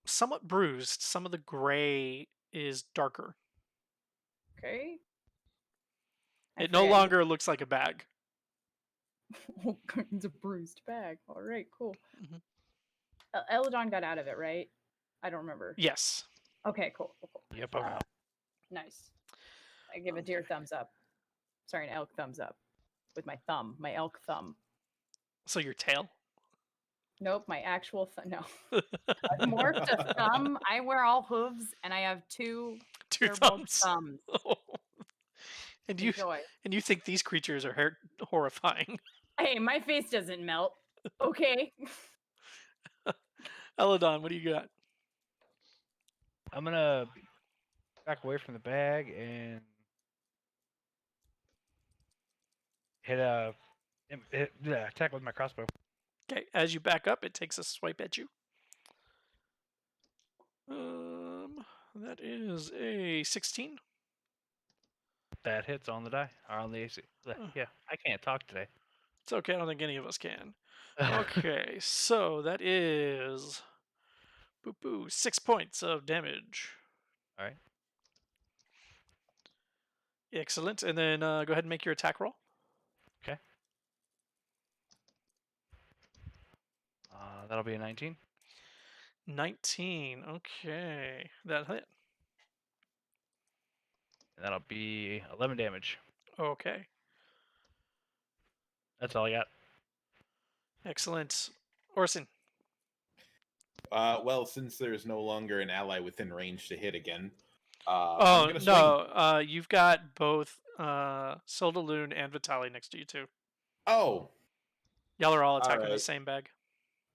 somewhat bruised. Some of the gray is darker. Okay. It no longer looks like a bag. It's a bruised bag. All right, cool. Mhm. Eladon got out of it, right? I don't remember. Yes. Okay, cool. Yep. Okay. Nice. I give a deer thumbs up. Sorry, an elk thumbs up with my thumb, my elk thumb. So your tail? Nope, my actual no. I've morphed a thumb. I wear all hooves, and I have two Two bare-balled thumbs. thumbs. And Enjoy. you think these creatures are horrifying? Hey, my face doesn't melt. Okay. Eladon, what do you got? I'm gonna back away from the bag and attack with my crossbow. Okay, as you back up, it takes a swipe at you. That is a 16. That hits on the die or on the AC. Yeah, I can't talk today. It's okay. I don't think any of us can. Okay, so that is 6 points of damage. All right. Excellent. And then go ahead and make your attack roll. That'll be a 19. 19. Okay, that hit. And that'll be 11 damage. Okay, That's all I got. excellent. Orson. Well, since there's no longer an ally within range to hit again, Oh I'm gonna swing. no, you've got both Sildaloon and Vitali next to you too. Oh, Y'all are all attacking the Alright. same bag.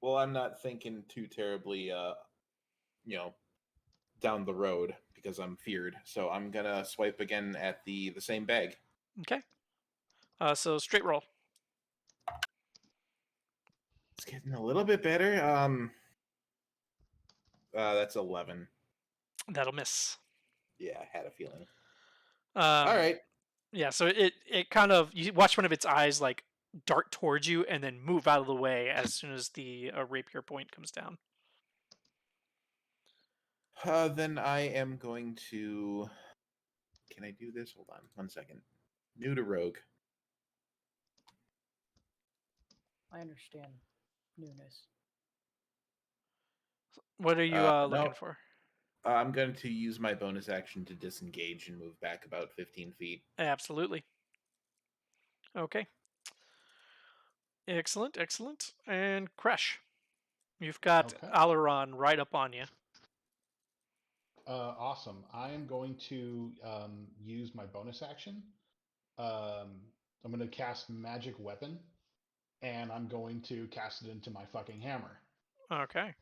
well, I'm not thinking too terribly, down the road because I'm feared. So I'm gonna swipe again at the same bag. Okay. So straight roll. It's getting a little bit better. That's 11. That'll miss. Yeah, I had a feeling. All right. Yeah, so it kind of, you watch one of its eyes like dart towards you and then move out of the way as soon as the rapier point comes down. Then I am going to. Can I do this? Hold on 1 second. New to rogue. I understand newness. What are you looking no. for? I'm going to use my bonus action to disengage and move back about 15 feet. Absolutely. Okay. Excellent, excellent. And Kresh, you've got Okay. Alaron right up on you. Awesome. I am going to use my bonus action. I'm going to cast Magic Weapon, and I'm going to cast it into my fucking hammer. Okay.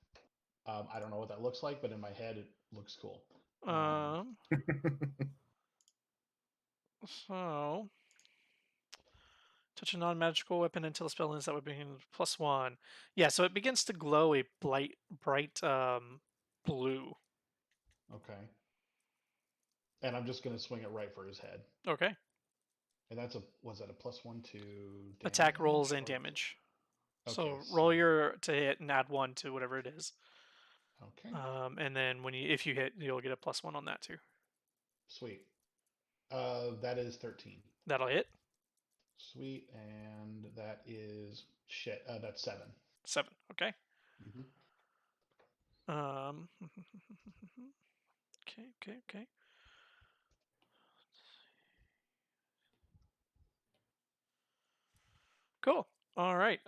I don't know what that looks like, but in my head it looks cool. So touch a non-magical weapon until the spell ends. That would be +1. Yeah, so it begins to glow a bright blue. Okay. And I'm just going to swing it right for his head. Okay. And that's was that a +1 to Attack rolls damage, and or- damage. Okay, So roll your to hit and add 1 to whatever it is. Okay. And then if you hit, you'll get a +1 on that too. Sweet. That is 13. That'll hit. Sweet, and that is shit. That's 7. 7. Okay. Mm-hmm. Okay. Cool. All right.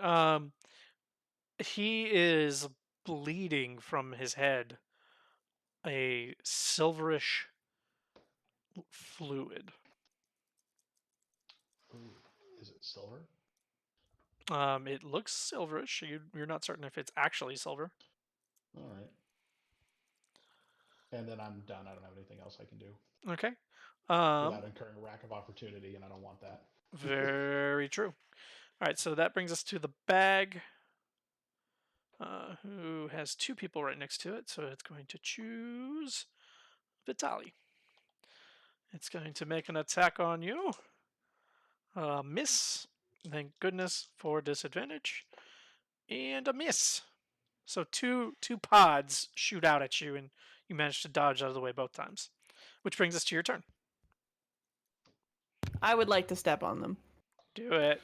He is bleeding from his head a silverish fluid. Ooh, is it silver? It looks silverish. You're not certain if it's actually silver. All right. And then I'm done. I don't have anything else I can do Okay. without incurring a rack of opportunity, and I don't want that. Very true. All right, so that brings us to the bag, who has 2 people right next to it. So it's going to choose Vitali. It's going to make an attack on you. Miss. Thank goodness for disadvantage. And a miss. So two pods shoot out at you, and you manage to dodge out of the way both times. Which brings us to your turn. I would like to step on them. Do it.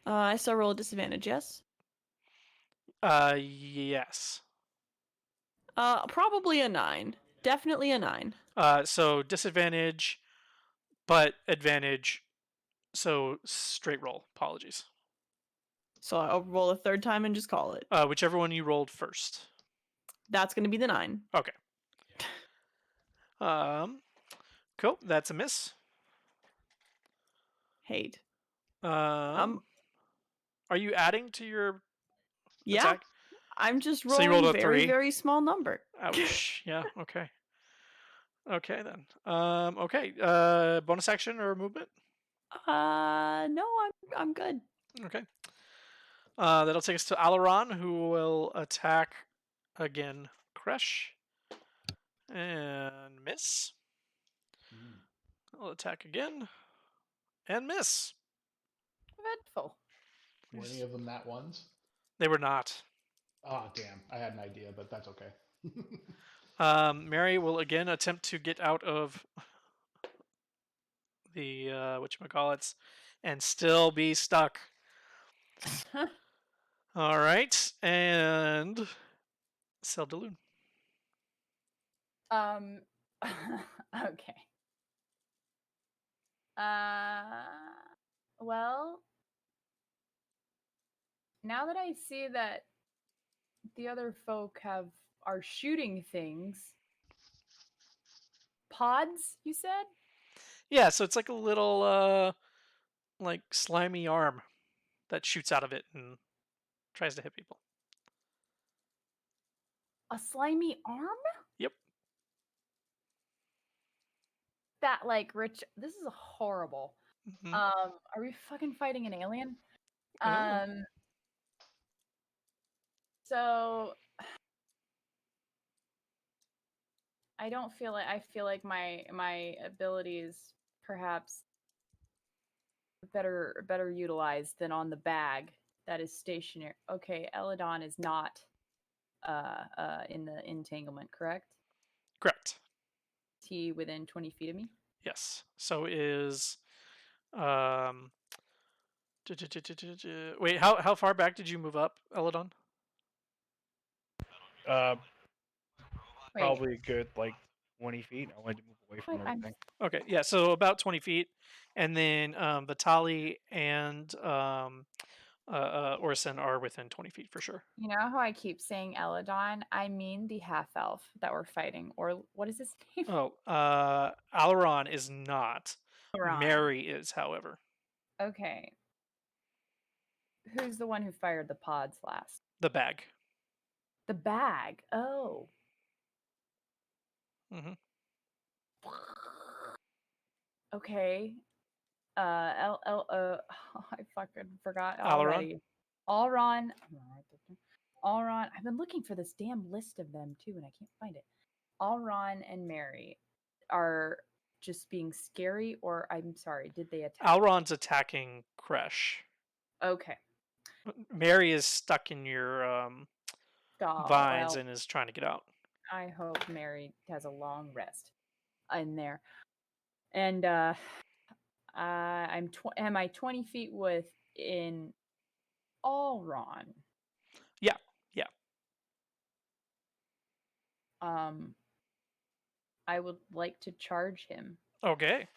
I still roll a disadvantage, yes? Yes. Probably a 9. Definitely a 9. So disadvantage, but advantage. So straight roll. Apologies. So I'll roll a third time and just call it. Whichever one you rolled first. That's going to be the 9. Okay. Cool. That's a miss. Hate. Are you adding to your Yeah. attack? I'm just So you rolling rolled a a very, 3? very small number. Ouch. Yeah. Okay. Okay then. Okay. Bonus action or movement? No, I'm good. Okay. That'll take us to Alaron, who will attack again. Kresh. And miss. I'll attack again. And miss. Eventful. Were any of them nat ones? They were not. Oh, damn. I had an idea, but that's okay. Mary will again attempt to get out of the whatchamacallits and still be stuck. All right, and Seldaloon. Okay. Well, now that I see that the other folk are shooting things, pods, you said? Yeah, so it's like a little like slimy arm that shoots out of it and tries to hit people. A slimy arm? Yep. That like rich. This is horrible. Mhm. Are we fucking fighting an alien? Oh. So I don't feel like I feel like my abilities perhaps better utilized than on the bag that is stationary. Okay, Eladon is not in the entanglement, correct? Correct. Is he within 20 feet of me? Yes. So is um. Wait, how far back did you move up, Eladon? Wait, Probably a good like 20 feet. I wanted to move away from what? I'm everything. Okay, yeah, so about 20 feet, and then Vitali and Orson are within 20 feet for sure. You know how I keep saying Eladon? I mean the half elf that we're fighting, or what is his name? Oh, Alaron is not. Elrond. Mary is, however. Okay. Who's the one who fired the pods last? The bag. The bag. Oh. Hmm. Okay. I fucking forgot Alaron? already. Alron. Alron. I've been looking for this damn list of them too, and I can't find it. Alron and Mary are just being scary, or I'm sorry, did they attack? Alron's attacking Kresh. Okay. Mary is stuck in your Oh, vines well, and is trying to get out. I hope Mary has a long rest in there. And am I 20 feet within Alron? Yeah, yeah. I would like to charge him. Okay.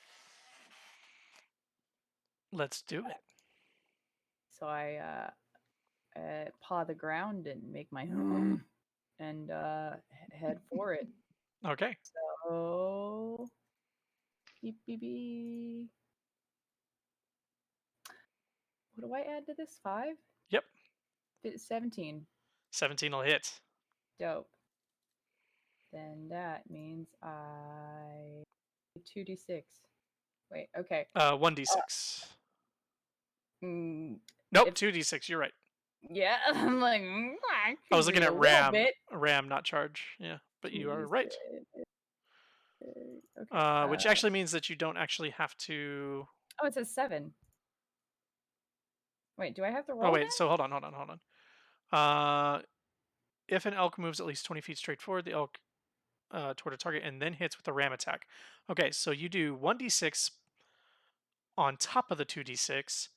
Let's do it. So I paw the ground and make my and head for it. Okay. So beep beep beep. What do I add to this? 5? Yep. 17. 17 will hit. Dope. Then that means I 2d6. Wait, okay. 1d6. Mm, Nope, if- 2d6. You're right. yeah, I'm like I was looking do at a little Ram. bit. Ram, not charge. Yeah, but you are right. 2d6. Okay. Which actually means that you don't actually have to. Oh, it says 7. Wait, do I have to roll? Oh wait, again? so hold on. If an elk moves at least 20 feet straight forward, the elk toward a target and then hits with a ram attack. Okay, so you do 1d6 on top of the 2d6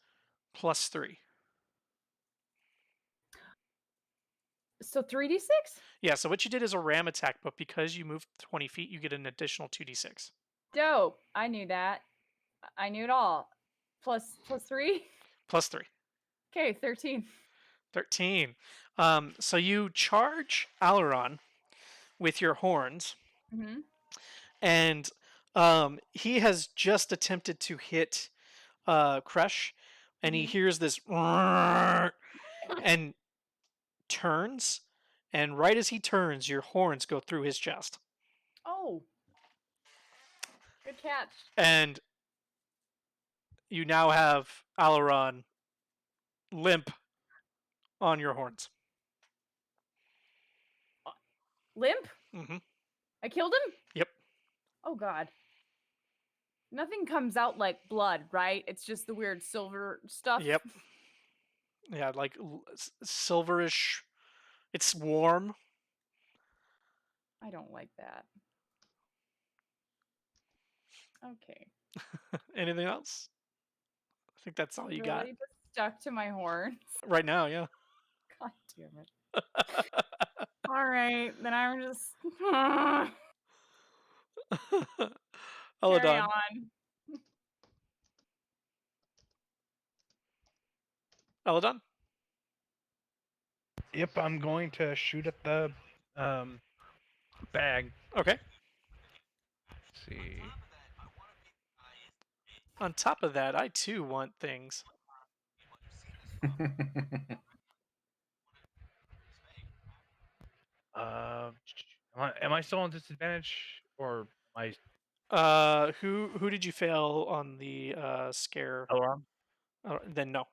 plus 3. So 3d6? Yeah, so what you did is a ram attack, but because you moved 20 feet, you get an additional 2d6. Dope. I knew that. I knew it all. Plus 3? Plus 3. Okay, 13. 13. So you charge Alaron with your horns, Mm-hmm. and he has just attempted to hit Kresh, and he Mhm. hears this and turns, and right as he turns, your horns go through his chest, Oh. Good catch. and you now have Alaron limp on your horns. Limp? Hmm. I killed him? Yep. Oh god. Nothing comes out like blood, right? It's just the weird silver stuff. Yep. Yeah, like silverish. It's warm. I don't like that. Okay. Anything else? I think that's all you got Really just stuck to my horns. right now. Yeah. God damn it. All right, then I'm just carry Eladon. on. Eladon. Yep, I'm going to shoot at the bag. Okay. Let's see. On top of that, I too want things. Am I still on disadvantage, or am Who did you fail on the scare? I alarm? Then no.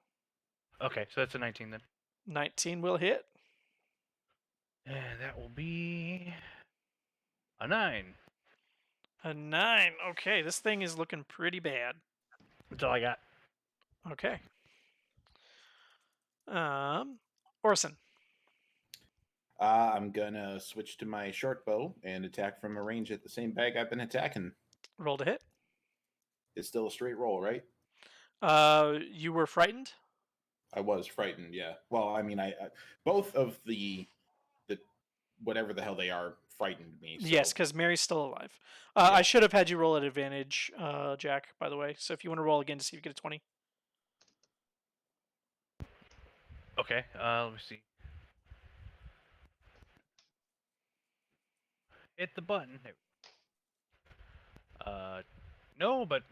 Okay, so that's a 19 then. 19 will hit. And that will be a 9. A 9. Okay, this thing is looking pretty bad. That's all I got. Okay. Orson. I'm gonna switch to my short bow and attack from a range at the same bag I've been attacking. Roll to hit. It's still a straight roll, right? You were frightened? I was frightened, yeah. Well, I mean, I both of the whatever the hell they are frightened me. So. Yes, because Mary's still alive. I should have had you roll at advantage, Jack, by the way. So if you want to roll again to see if you get a 20. Okay, let me see. Hit the button. No, but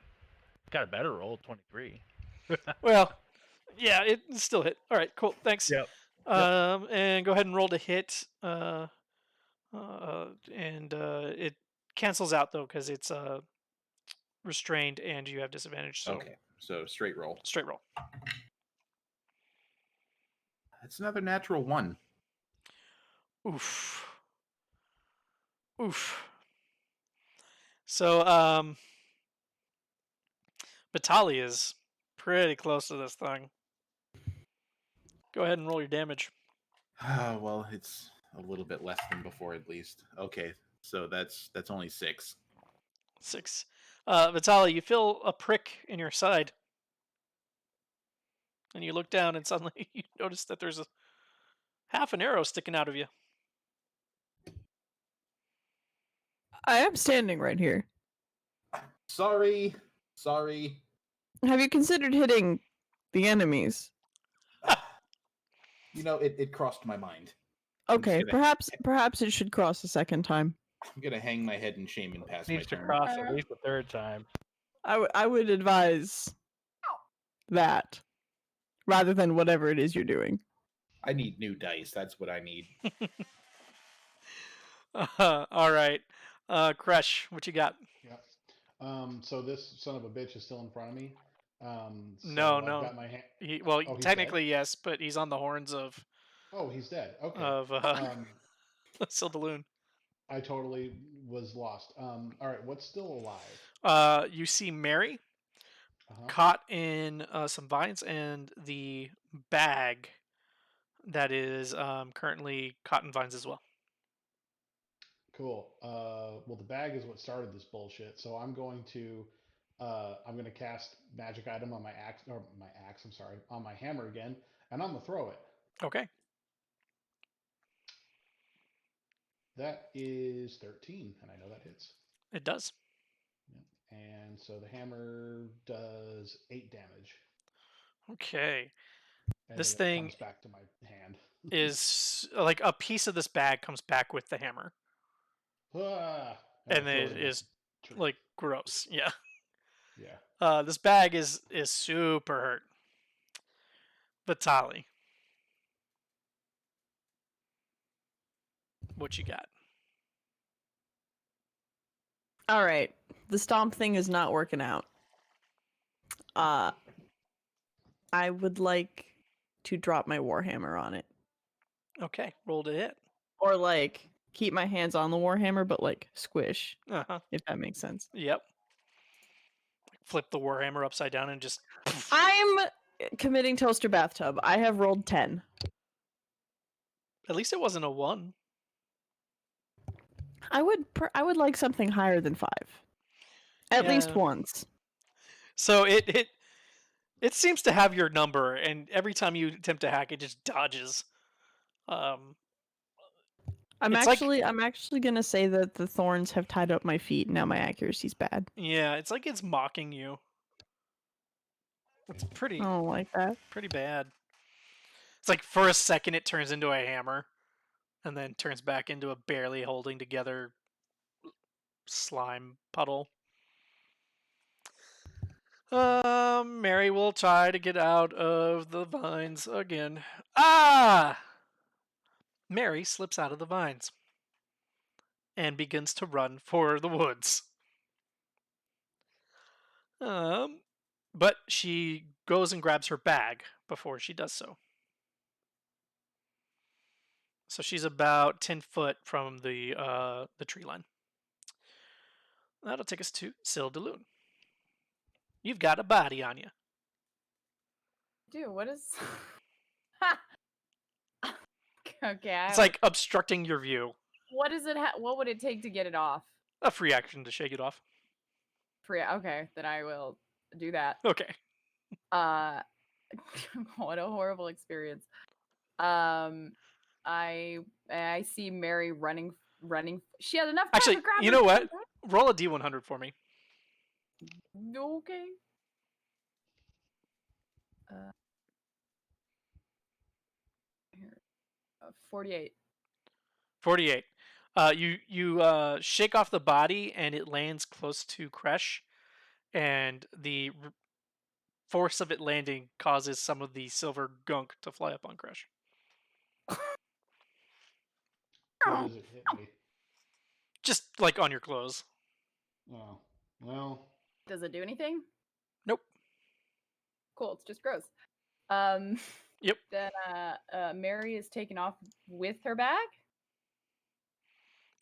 got a better roll, 23. Well, yeah, it still hit. All right, cool. Thanks. Yep. And go ahead and roll to hit. It cancels out though because it's restrained and you have disadvantage. So Okay, so straight roll. straight roll. That's another natural 1. Oof. Oof. So Batali is pretty close to this thing. Go ahead and roll your damage. Well, it's a little bit less than before, at least. Okay, so that's only 6. 6. Vitali, you feel a prick in your side. And you look down and suddenly you notice that there's half an arrow sticking out of you. I am standing right here. Sorry. Have you considered hitting the enemies? You know, it crossed my mind. Okay, gonna- perhaps it should cross a second time. I'm gonna hang my head in shame and pass my Needs to turn. cross at least the third time. I would advise that rather than whatever it is you're doing. I need new dice. That's what I need. All right. Crush, what you got? Yep. So this son of a bitch is still in front of me. No, I've no. got my hand. Well, Oh, he's technically yes, but he's on the horns of Oh, he's dead. Okay. of Sildaloon. I totally was lost. All right. What's still alive? You see Mary Uh-huh. caught in some vines and the bag that is currently caught in vines as well. Cool. Well, the bag is what started this bullshit. So I'm going to cast magic item on my axe, I'm sorry, on my hammer again, and I'm gonna throw it. Okay. That is 13, and I know that hits. It does. And so the hammer does 8 damage. Okay. And This then it thing comes back to my hand. Is like a piece of this bag comes back with the hammer. Ah, And I it throw in the is tree. like gross. Yeah. Yeah. This bag is super hurt. Vitali. What you got? All right, the stomp thing is not working out. I would like to drop my warhammer on it, Okay, roll to hit. or like keep my hands on the warhammer, but like squish, Uh-huh. if that makes sense. Yep. Flip the warhammer upside down and just I'm committing toaster bathtub. I have rolled 10. at least it wasn't a 1. I would like something higher than 5, at least Yeah. once. So it seems to have your number, and every time you attempt to hack, it just dodges. Um, I'm It's like- actually gonna say that the thorns have tied up my feet. Now my accuracy's bad. yeah, it's like it's mocking you. It's I pretty don't like that. pretty bad. It's like for a second it turns into a hammer, and then turns back into a barely holding together slime puddle. Mary will try to get out of the vines again. Ah! Mary slips out of the vines and begins to run for the woods. But she goes and grabs her bag before she does so. So she's about 10 foot from the tree line. That'll take us to Sildaloon. You've got a body on you. Dude, what is? Okay, It's like obstructing your view. what does it? What would it take to get it off? A free action to shake it off. Free. Okay, then I will do that. Okay. What a horrible experience. I see Mary running. She had enough time Actually, to grab you her know what? bag. Roll a d100 for me. Okay. 48. 48. You shake off the body and it lands close to Kresh, and the force of it landing causes some of the silver gunk to fly up on Kresh. Where does it hit me? Just like on your clothes. Oh, well, Does it do anything? Nope. Cool. It's just gross. Yep. Then Mary is taken off with her bag.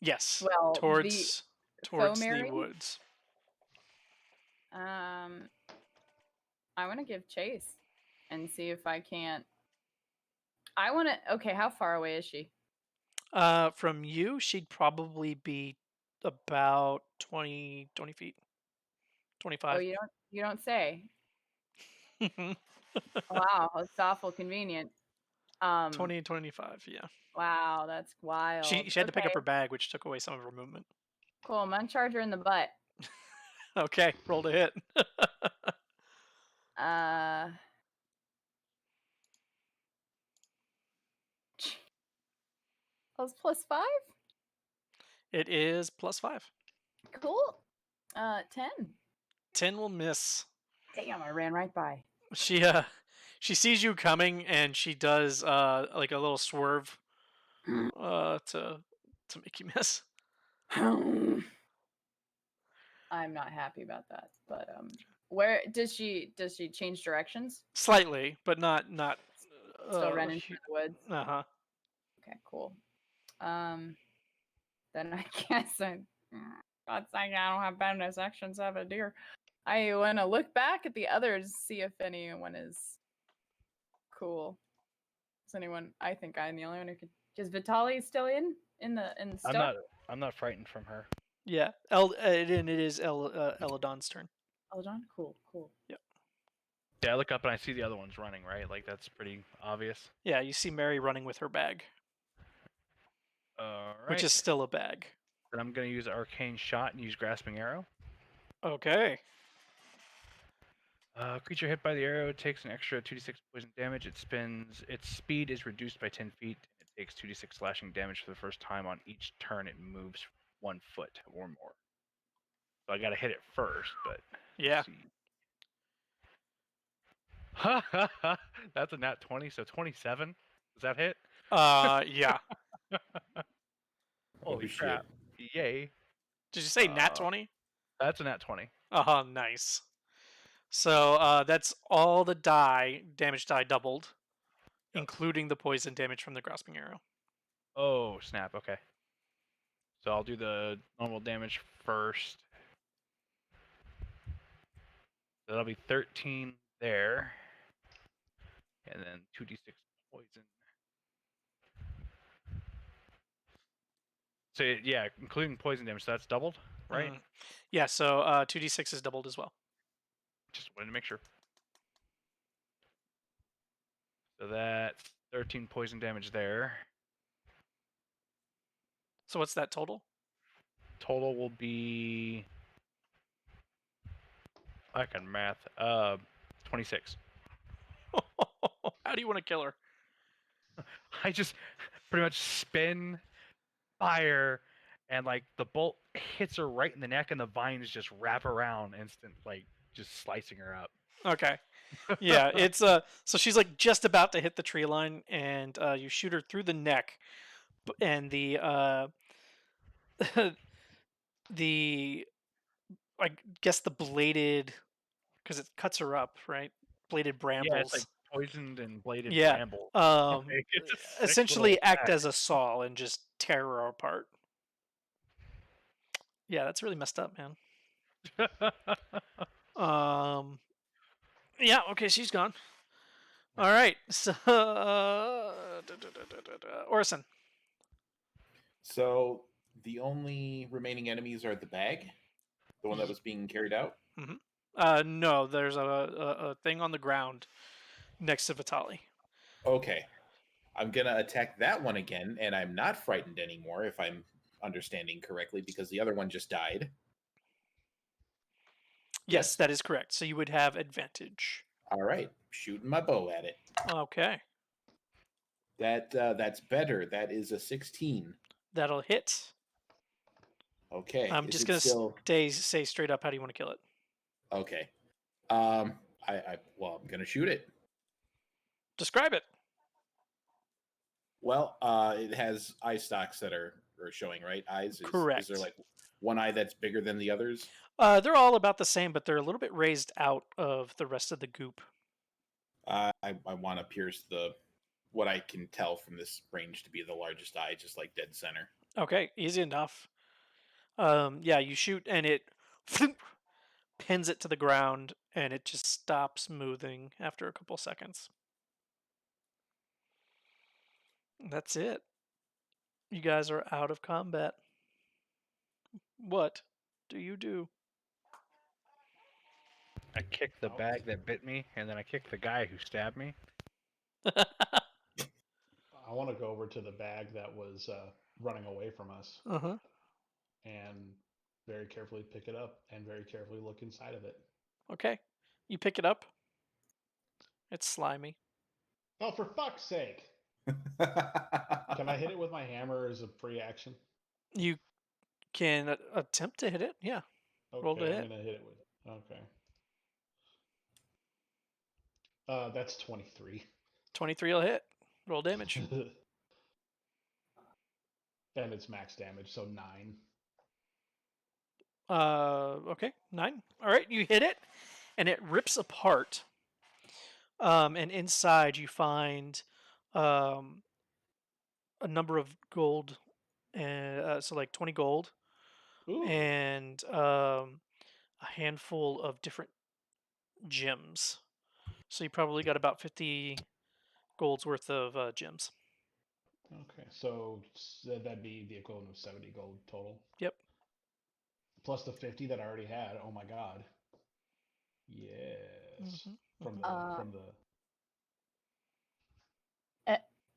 Yes. Well, towards faux the Mary? woods. I want to give chase and see if I can't. I want to. Okay, how far away is she? From you, she'd probably be about 20 feet. 25. Oh, you don't say. Wow, that's awful convenient. 20 and 25, yeah. Wow, that's wild. She had to pick up Okay, her bag, which took away some of her movement. cool. I'm gonna charge her in the butt. Okay, roll to hit. Uh. Plus +5. It is +5. Cool. 10. 10 will miss. Damn, I ran right by. She sees you coming and she does like a little swerve to make you miss. I'm not happy about that, but where does she change directions? Slightly, but not Still running through the woods. Uh-huh. Okay, cool. Then I guess God's sake, I don't have bonus actions. I have a deer. I want to look back at the others, see if anyone is cool. Is anyone? I think I'm the only one who could. Is Vitali still in the stuff? I'm not frightened from her. Yeah. And it is Eladon's turn. Eldon? Cool. Yeah, I look up and I see the other ones running, right? Like that's pretty obvious. Yeah, you see Mary running with her bag, All right. which is still a bag. Then I'm gonna use Arcane Shot and use Grasping Arrow. Okay. Creature hit by the arrow takes an extra 2d6 poison damage. It spins. Its speed is reduced by 10 feet. It takes 2d6 slashing damage for the first time on each turn it moves 1 foot or more. So I gotta hit it first, but Yeah. Ha ha ha! That's a nat 20, so 27. Does that hit? Yeah. Holy shit. crap! Yay! Did you say nat 20? That's a nat 20. Nice. So that's all the damage die doubled, including the poison damage from the grasping arrow. Oh snap! Okay. So I'll do the normal damage first. So that'll be 13 there, and then 2d6 poison. So yeah, including poison damage, so that's doubled, right? Yeah, so 2d6 is doubled as well. Just wanted to make sure. So that's 13 poison damage there. So what's that total? Total will be. I can math. 26. How do you want to kill her? I just pretty much spin, fire, and like the bolt hits her right in the neck, and the vines just wrap around, instant, like just slicing her up. Okay. Yeah, it's so she's like just about to hit the tree line, and you shoot her through the neck, and the I guess the bladed, because it cuts her up, right? Bladed Yeah, it's like brambles. poisoned and bladed Yeah. bramble. Um, It's a sick essentially little act as a saw and just tear her apart. Yeah, that's really messed up, man. attack. Yeah, okay, she's gone. All right, so Orson. So the only remaining enemies are the bag, the one that was being carried out. No, there's a thing on the ground next to Vitali. Okay. I'm going to attack that one again, and I'm not frightened anymore, if I'm understanding correctly, because the other one just died. Yes, that is correct. So you would have advantage. All right. Shooting my bow at it. Okay, That's better. That is a 16. that'll hit. Okay. I'm Is just it gonna still say straight up, how do you want to kill it? okay? I'm gonna shoot it. Describe it. Well, it has eye stalks that are showing, right? Eyes. Correct. Is there like one eye that's bigger than the others? They're all about the same, but they're a little bit raised out of the rest of the goop. I want to pierce what I can tell from this range to be the largest eye, just like dead center. Okay, easy enough. Yeah, you shoot and it pins it to the ground, and it just stops moving after a couple seconds. That's it. You guys are out of combat. What do you do? I kicked the bag that bit me, and then I kicked the guy who stabbed me. I want to go over to the bag that was running away from us Uh-huh. and very carefully pick it up and very carefully look inside of it. Okay. You pick it up. It's slimy. Oh, for fuck's sake! Can I hit it with my hammer as a free action? You can attempt to hit it. Yeah. Okay, Roll to I'm hit. gonna hit it with. Okay. That's 23. 23 will hit. Roll damage. And it's max damage, so 9. Okay. 9. All right. You hit it, and it rips apart. And inside you find a number of gold, and so like 20 gold, Ooh. and a handful of different gems. So you probably got about 50 gold's worth of gems. Okay, so that'd be the equivalent of 70 gold total. Yep. Plus the 50 that I already had. Oh my god. Yes. From the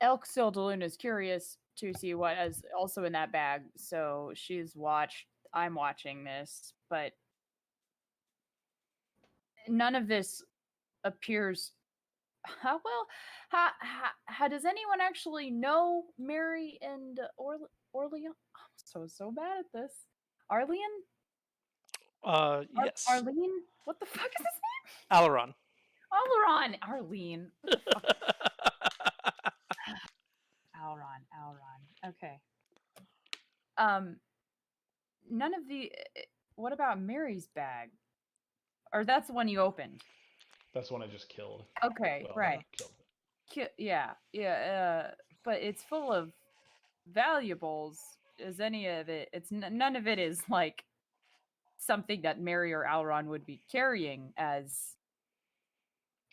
Elk Sildaloon is curious to see what is also in that bag, so she's watched. I'm watching this, but none of this appears. How well? How does anyone actually know Mary and Orlean? I'm so bad at this. Arlean? Yes. Arlene? What the fuck is his name? Alaron. Alaron. Arlene. What the fuck? Alron. Okay. None of the. What about Mary's bag? Or that's the one you opened. That's the one I just killed. Okay, Well, right. Killed. Yeah. But it's full of valuables. Is any of it? It's none of it is like something that Mary or Alron would be carrying as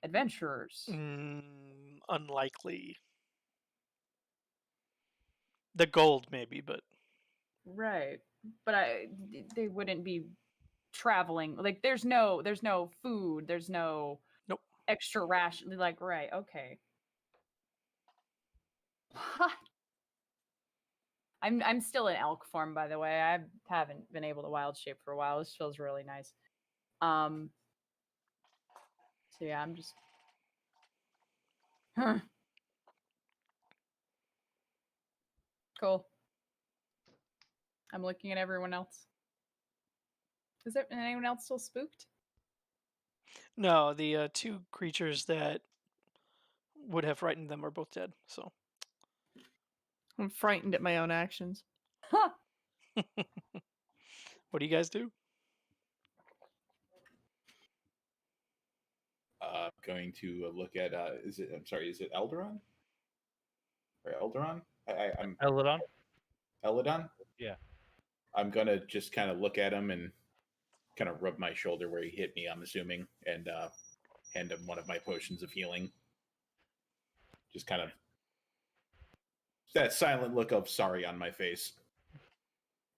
adventurers. Unlikely. The gold, maybe, but Right. But they wouldn't be traveling. Like there's no food, there's no Nope. extra ration. Like, right, okay. I'm still in elk form, by the way. I haven't been able to wild shape for a while. This feels really nice. So yeah, I'm just. Huh. Cool. I'm looking at everyone else. Is there anyone else still spooked? No, the two creatures that would have frightened them are both dead. So I'm frightened at my own actions. Huh. what do you guys do? Going to look at is it? I'm sorry, is it Elderon or Elderon? I'm Eladon? Eladon. Yeah. I'm gonna just kind of look at him and kind of rub my shoulder where he hit me. I'm assuming, and hand him one of my potions of healing. Just kind of that silent look of sorry on my face.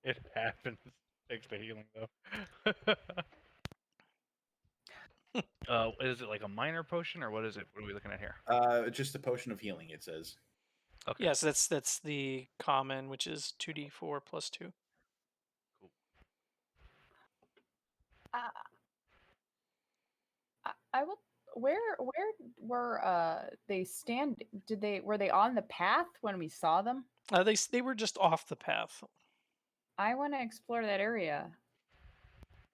It happens. Thanks to healing, though. Is it like a minor potion, or what is it? What are we looking at here? Just a potion of healing. It says. Okay. Yes, that's the common, which is 2d4 plus 2. I will. Where were they stand? Were they on the path when we saw them? They were just off the path. I want to explore that area.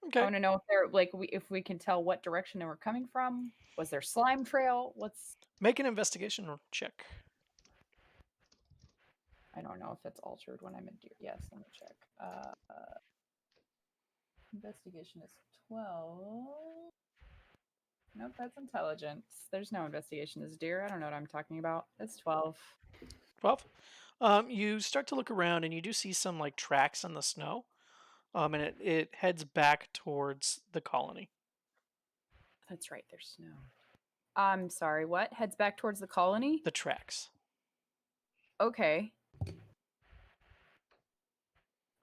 I Okay. want to know if they're like if we can tell what direction they were coming from. Was there slime trail? Make an investigation check. I don't know if it's altered when I'm in deer. Yes, let me check. Investigation is 12. Nope, that's intelligence. There's no investigation as deer. I don't know what I'm talking about. It's 12. 12. You start to look around and you do see some like tracks in the snow. And it heads back towards the colony. That's right, there's snow. I'm sorry, what? Heads back towards the colony? The tracks. Okay.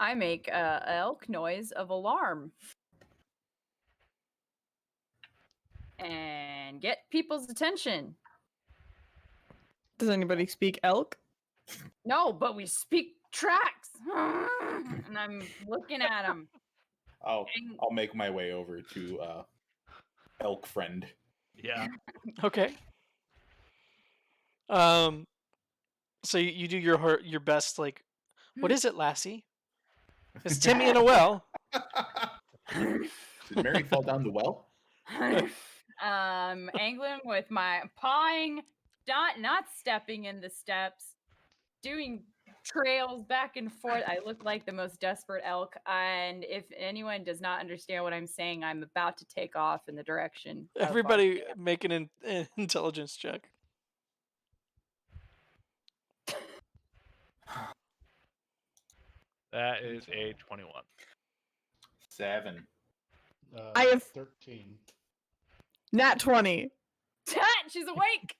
I make a elk noise of alarm. And get people's attention. Does anybody speak elk? No, but we speak tracks. And I'm looking at them. I'll make my way over to Elk Friend. Yeah. Okay. So you do your best. Like, what is it, Lassie? Is Timmy in a well? Did Mary fall down the well? Angling with my pawing, not stepping in the steps, doing trails back and forth. I look like the most desperate elk, and if anyone does not understand what I'm saying, I'm about to take off in the direction. of our Everybody camp. make an intelligence check. That is a 21. 7. I have- 13. Nat 20. She's awake.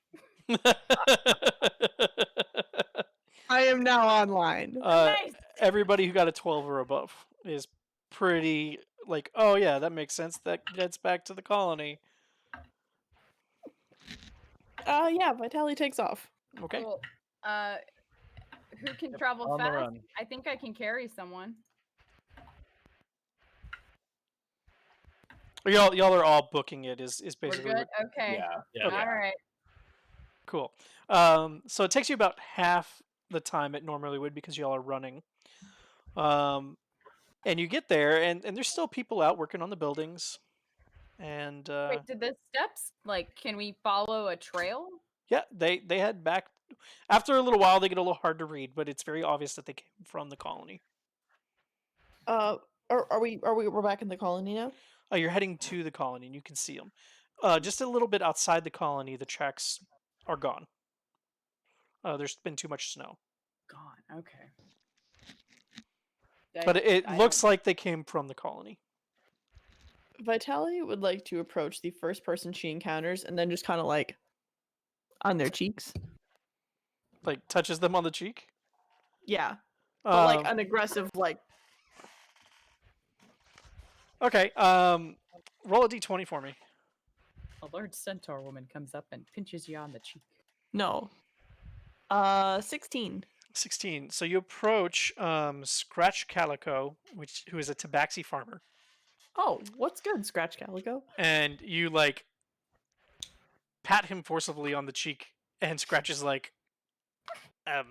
I am now online. Nice. Everybody who got a 12 or above is pretty like, oh yeah, that makes sense. That gets back to the colony. Yeah, Vitaly takes off. Okay. Cool. Who can travel On the fast? run. I think I can carry someone. Y'all are all booking it. Is We're basically good. Okay. Yeah. Yeah. Okay. All right. Cool. So it takes you about half the time it normally would because y'all are running. And you get there, and there's still people out working on the buildings. And Wait, did the steps like? Can we follow a trail? yeah, they head back. After a little while, they get a little hard to read, but it's very obvious that they came from the colony. Are we're back in the colony now? You're heading to the colony, and you can see them. Just a little bit outside the colony, the tracks are gone. There's been too much snow. Gone. Okay. But it I looks like they came from the colony. Vitaly would like to approach the first person she encounters and then just kind of like on their cheeks. Like, touches them on the cheek. Yeah. But like Um, an aggressive like Okay, roll a d20 for me. A large centaur woman comes up and pinches you on the cheek. no. 16. 16. So you approach Scratch Calico, who is a tabaxi farmer, Oh, what's good, Scratch Calico? and you like pat him forcibly on the cheek, and Scratch is like, um,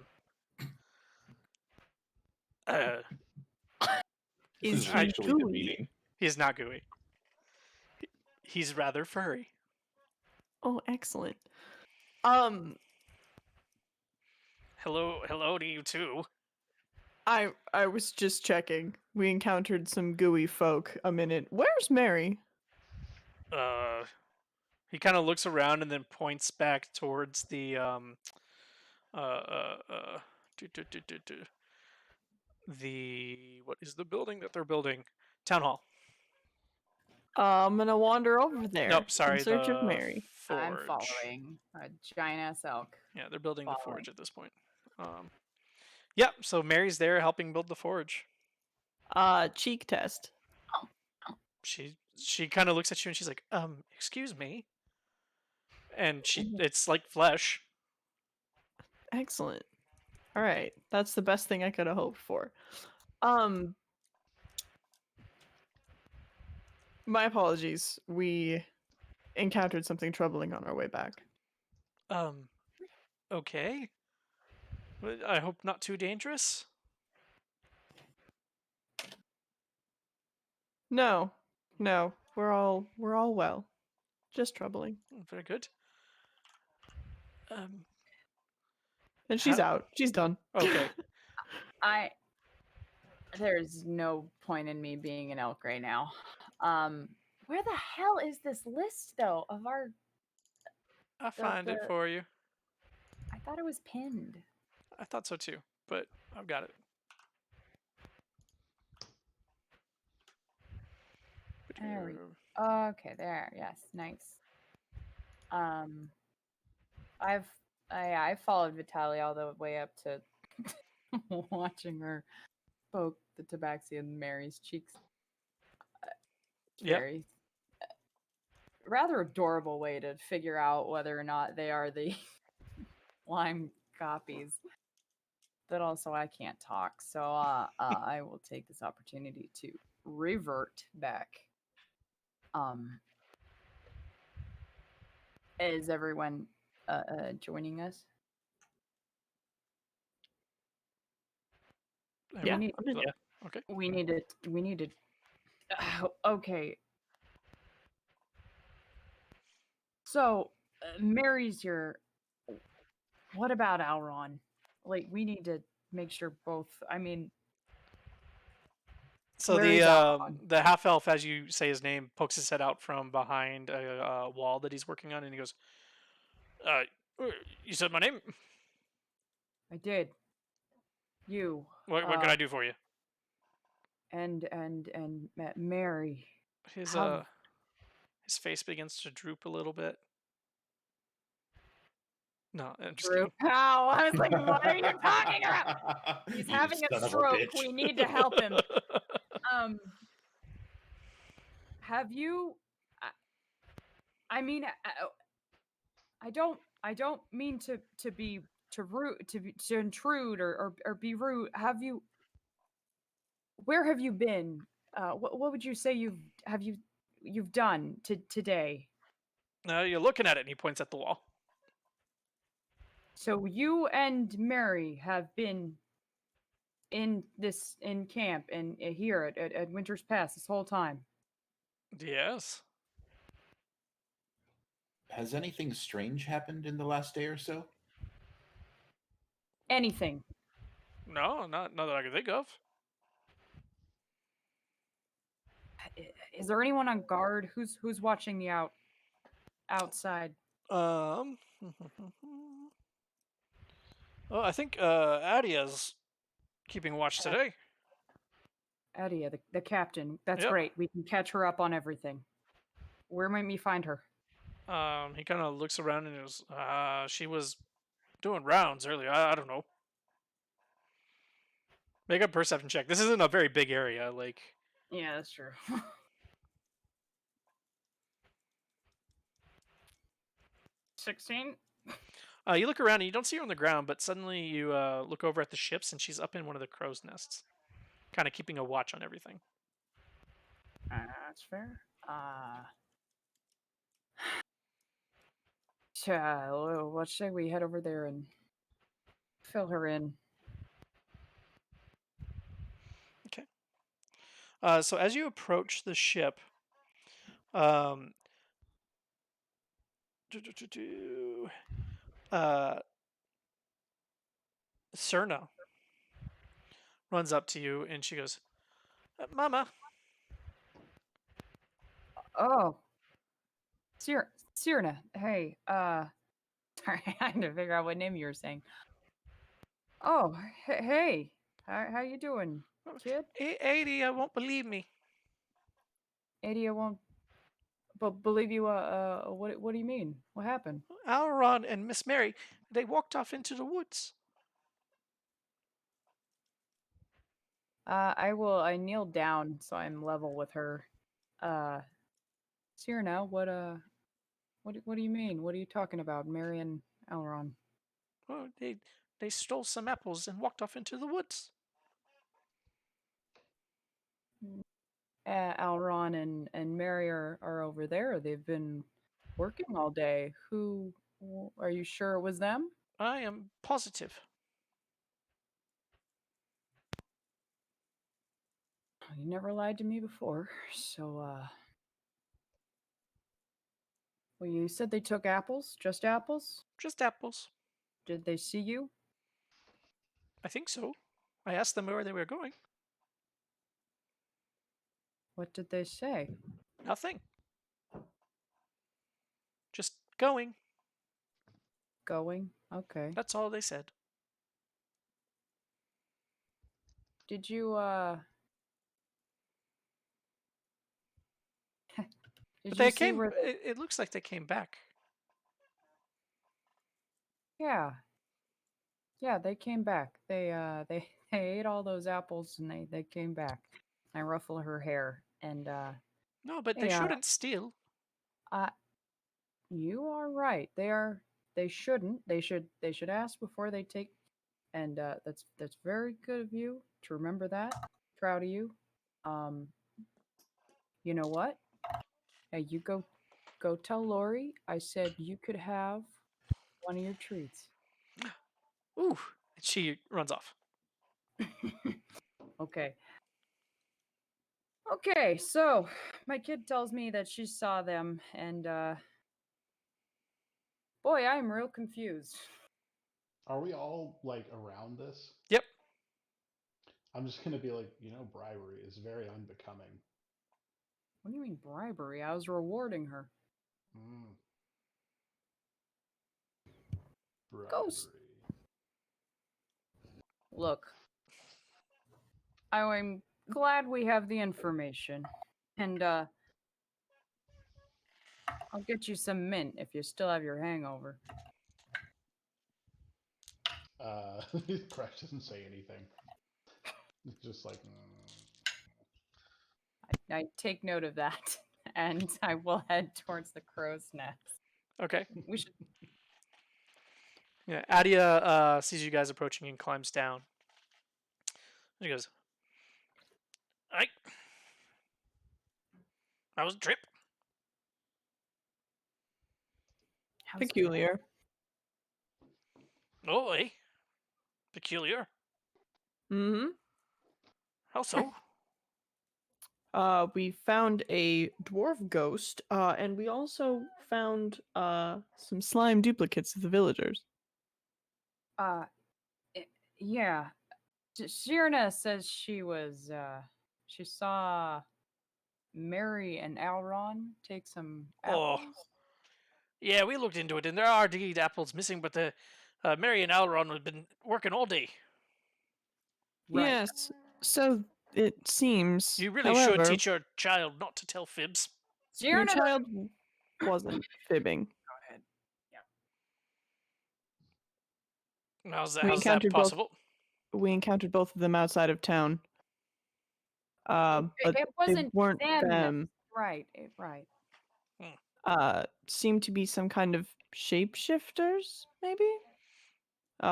uh, This Is is he actually the gooey? meeting. he's not gooey. He's rather furry. Oh, excellent. Hello to you too. I was just checking. We encountered some gooey folk a minute. Where's Mary? He kind of looks around and then points back towards the uh, uh, uh, do, do, do, do, do. The what is the building that they're building? Town hall. I'm gonna wander over there Nope, sorry, in search of the Mary. I'm forge. following a giant ass elk. Yeah, they're building the Following. forge at this point. Yeah, so Mary's there helping build the forge. Cheek test. She kind of looks at you and she's like, excuse me. And Mhm. it's like flesh. Excellent. All right, that's the best thing I could have hoped for. My apologies. We encountered something troubling on our way back. Okay. I hope not too dangerous. No, we're all well. Just troubling. Very good. And she's How- out. She's done. Okay. There's no point in me being an elk right now. Where the hell is this list though of our? I'll find it the- for you. I thought it was pinned. I thought so too, but I've got it. There we Okay, there. Yes, nice. I followed Vitaly all the way up to watching her poke the tabaxi in Mary's cheeks. Yep. Very rather adorable way to figure out whether or not they are the lime copies. But also, I can't talk, so I will take this opportunity to revert back. Is everyone joining us? Yeah. need- I'm just- Yeah. Okay. We need to. Okay. So, Mary's your. What about Alron? Like, we need to make sure both. I mean, So Where is Alron? the half elf, as you say his name, pokes his head out from behind a wall that he's working on, and he goes, "You said my name. I did. You. What can I do for you?" And Mary. His How- his face begins to droop a little bit. No, I'm just Drew. kidding. Ow! I was like, what are you talking about? He's You having son a of stroke. bitch. We need to help him. Have you? I mean, I don't mean to intrude or be rude. Have you? Where have you been? What would you say you've done today? No, you're looking at it, and he points at the wall. So you and Mary have been in camp and here at Winter's Pass this whole time. Yes. Has anything strange happened in the last day or so? Anything? No, not that I can think of. Is there anyone on guard? Who's watching the outside? Well, I think Adia's keeping watch today. Adia, the captain. That's Yep. great. We can catch her up on everything. Where might we find her? He kind of looks around and goes, she was doing rounds earlier. I don't know. Make a perception check. This isn't a very big area. Like, Yeah, that's true. 16. You look around and you don't see her on the ground, but suddenly you look over at the ships and she's up in one of the crow's nests, kind of keeping a watch on everything. That's fair. What say we head over there and fill her in? So as you approach the ship, um, uh, Cerna runs up to you and she goes, "Mama." Oh, Cyrna. Hey, sorry, I had to figure out what name you were saying. Oh, hey, how you doing, kid? 80, won't believe me. Adia won't believe you. What do you mean? What happened? Alron and Miss Mary, they walked off into the woods. I kneel down so I'm level with her. Cyrna, what do you mean? What are you talking about, Mary and Elron? Oh, they stole some apples and walked off into the woods. Elron and Mary are over there. They've been working all day. Are you sure it was them? I am positive. You never lied to me before, so well, you said they took apples? Just apples? Just apples. Did they see you? I think so. I asked them where they were going. What did they say? Nothing. Just going. Going? Okay. That's all they said. Did you did But they you see came. where It looks like they came back. Yeah. Yeah, they came back. They they ate all those apples and they came back. I ruffle her hair and No, but they hey, shouldn't steal. you are right. They shouldn't. They should ask before they take, and that's very good of you to remember that. Proud of you. Um you know what? Hey, you go tell Lori I said you could have one of your treats. Ooh. And she runs off. Okay. Okay, so my kid tells me that she saw them, and boy, I'm real confused. Are we all like around this? Yep. I'm just gonna be like, bribery is very unbecoming. What do you mean bribery? I was rewarding her. Mm. Ghost. Bribery. Look, I'm glad we have the information, and I'll get you some mint if you still have your hangover. Crash doesn't say anything. It's just like. I take note of that, and I will head towards the crow's nest. Okay. We should. Yeah. Adia sees you guys approaching and climbs down. She goes, "I was a trip." How's that? Peculiar. Oh, eh? Peculiar. Mm-hmm. How so? We found a dwarf ghost, and we also found some slime duplicates of the villagers. Yeah. Cyrna says she saw Mary and Alron take some Oh. apples. Yeah, we looked into it, and there are indeed apples missing, but the Mary and Alron have been working all day. Right. Yes, so it seems. You really However, should teach your child not to tell fibs. your Cyrna child wasn't fibbing. Go ahead. How's We that encountered both- possible? We encountered both of them outside of town. But It wasn't they weren't them. them. Right. Right. Hmm. seem to be some kind of shapeshifters, maybe?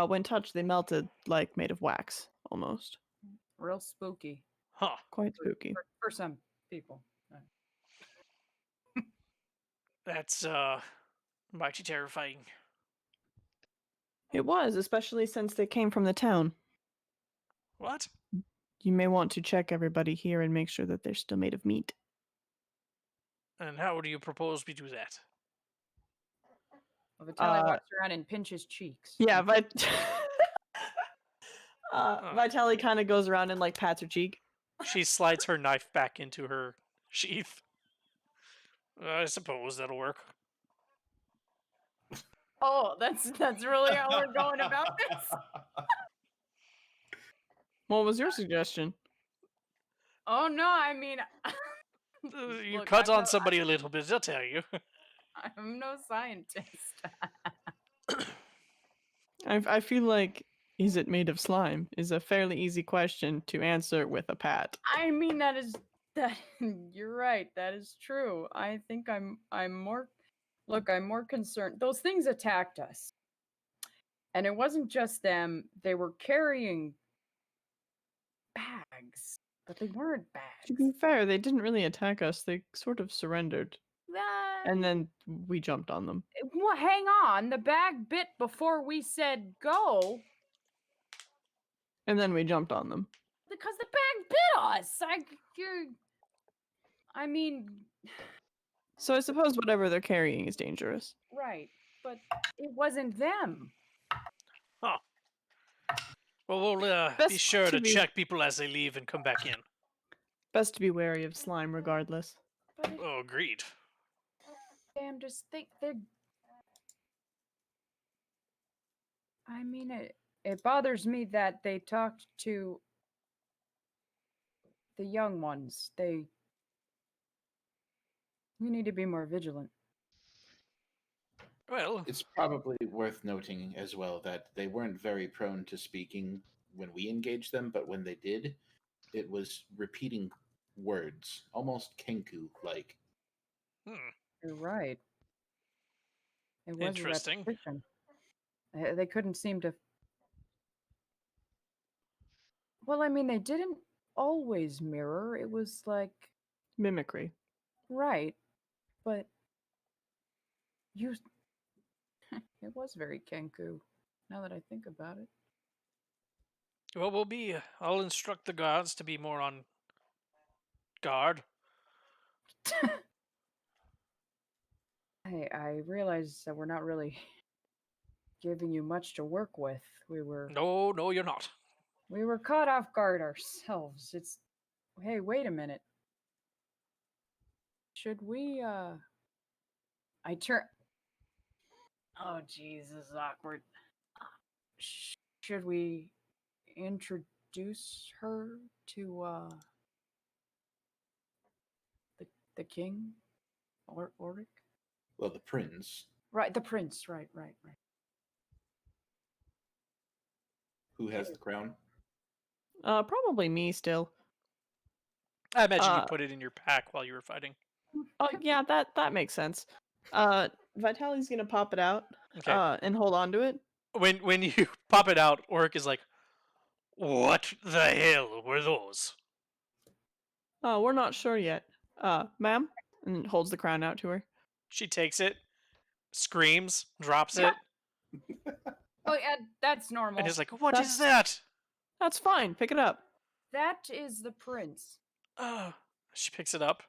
When touched, they melted like made of wax, almost. Real spooky Huh. Quite spooky. for some people. That's mighty terrifying. It was, especially since they came from the town. What? You may want to check everybody here and make sure that they're still made of meat. And how do you propose we do that? Well, Vitaly walks around and pinches cheeks. Yeah, Vitaly kind of goes around and like pats her cheek. She slides her knife back into her sheath. I suppose that'll work. Oh, that's really how we're going about this. What was your suggestion? Oh no, I mean, You Look, cut I'm on no- somebody a little bit, I'll tell you. I'm no scientist. I feel like, is it made of slime? Is a fairly easy question to answer with a pat. I mean, that. You're right. That is true. I think I'm more. Look, I'm more concerned. Those things attacked us, and it wasn't just them. They were carrying bags, but they weren't To bags. be fair, they didn't really attack us. They sort of surrendered. That- And then we jumped on them. Well, hang on. The bag bit before we said go And then we jumped on them. because the bag bit us. I mean, So I suppose whatever they're carrying is dangerous. right, but it wasn't them. Well, we'll be Best sure to to be- check people as they leave and come back in. Best to be wary of slime regardless. But Oh, agreed. damn, just think they're. I mean, it bothers me that they talked to the young ones. We need to be more vigilant. Well, It's probably worth noting as well that they weren't very prone to speaking when we engaged them, but when they did, it was repeating words, almost Kenku like. You're right. It was a Interesting. repetition. They couldn't seem to. Well, I mean, they didn't always mirror. It was like Mimicry. right, but you. It was very Kenku. Now that I think about it. well, I'll instruct the guards to be more on guard. I realize that we're not really giving you much to work with. No, you're not. We were caught off guard ourselves. Hey, wait a minute. Should we I turn Oh jeez, this is awkward. Should we introduce her to the king? Oric? Well, the prince, Right, the prince, right. who has the crown. Probably me still. I imagine you Uh, put it in your pack while you were fighting. Oh yeah, that makes sense. Vitaly's gonna pop it out. Okay. And hold on to it. When you pop it out, Oric is like, "What the hell were those?" We're not sure yet. Ma'am, and holds the crown out to her. She takes it, screams, drops it, Oh yeah, that's normal. and is like, "What is that?" That's fine. Pick it up. That is the prince. She picks it up,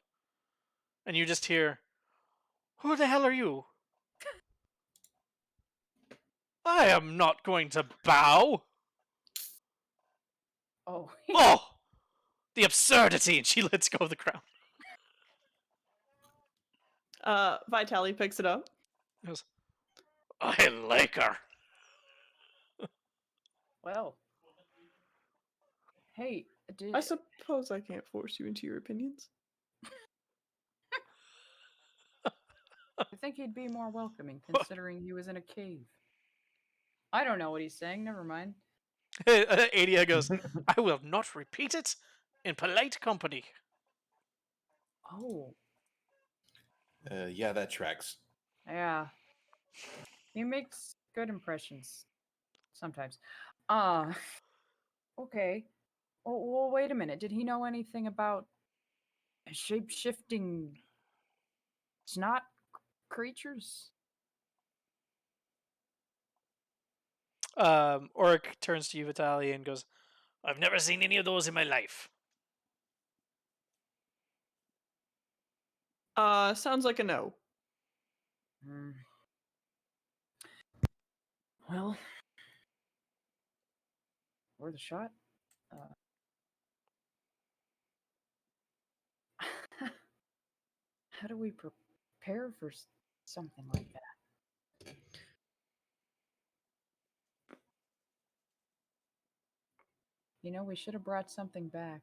and you just hear, "Who the hell are you?" I am not going to bow. Oh, Oh, the absurdity! And she lets go of the crown. Vitaly picks it up. He goes, I like her. well. Hey, I suppose I can't force you into your opinions. I think he'd be more welcoming considering he was in a cave. I don't know what he's saying. Never mind. Adia goes, I will not repeat it in polite company. Oh, Yeah, that tracks. Yeah. He makes good impressions sometimes. Uh okay. Oh, well, wait a minute. Did he know anything about shape-shifting snot creatures? Oric turns to you, Vitaly, and goes, "I've never seen any of those in my life." Sounds like a no. Hmm. Well, worth a shot. How do we prepare for something like that? You know, we should have brought something back.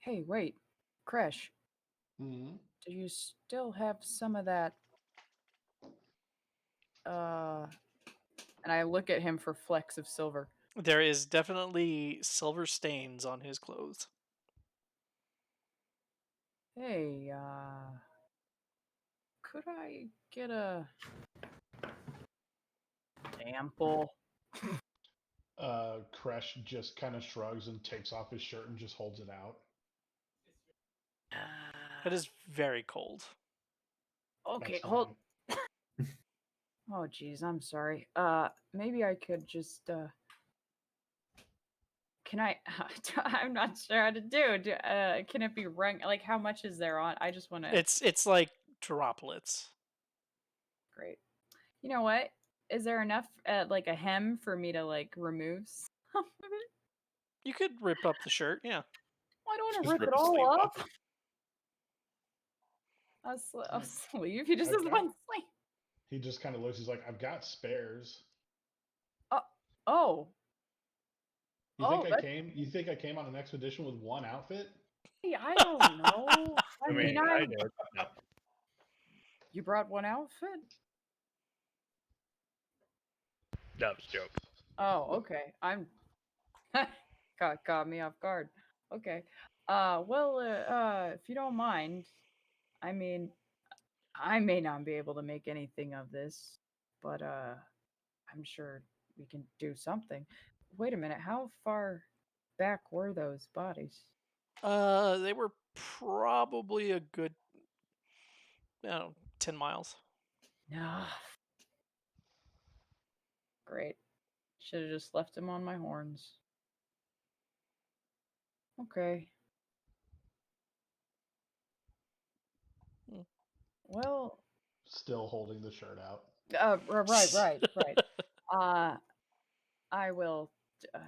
Hey, wait, Kresh, Hmm. do you still have some of that? And I look at him for flecks of silver. There is definitely silver stains on his clothes. Hey, could I get a sample? Kresh just kind of shrugs and takes off his shirt and just holds it out. It is very cold. Okay, That's hold. fine. Oh, geez, I'm sorry. Maybe I could just, can I, I'm not sure how to do. Can it be rank? Like, how much is there on? I just want to. It's like droplets. Great. You know what? Is there enough, like a hem for me to like remove some of it? You could rip up the shirt, yeah. I don't want to Just rip rip it the sleeve all off. up. A sleeve. He just I've has got- one sleeve. He just kind of looks. He's like, "I've got spares." Oh, You think Oh, I that- came? You think I came on an expedition with one outfit? hey, I don't know. I mean, I did. No. you brought one outfit? That was a joke. Oh, okay. I'm caught me off guard. Okay. Well, if you don't mind, I mean, I may not be able to make anything of this, but I'm sure we can do something. Wait a minute. How far back were those bodies? They were probably a good, 10 miles. No. Great. Should have just left him on my horns. Okay. Hmm. Well, Still holding the shirt out. right. I will. Uh,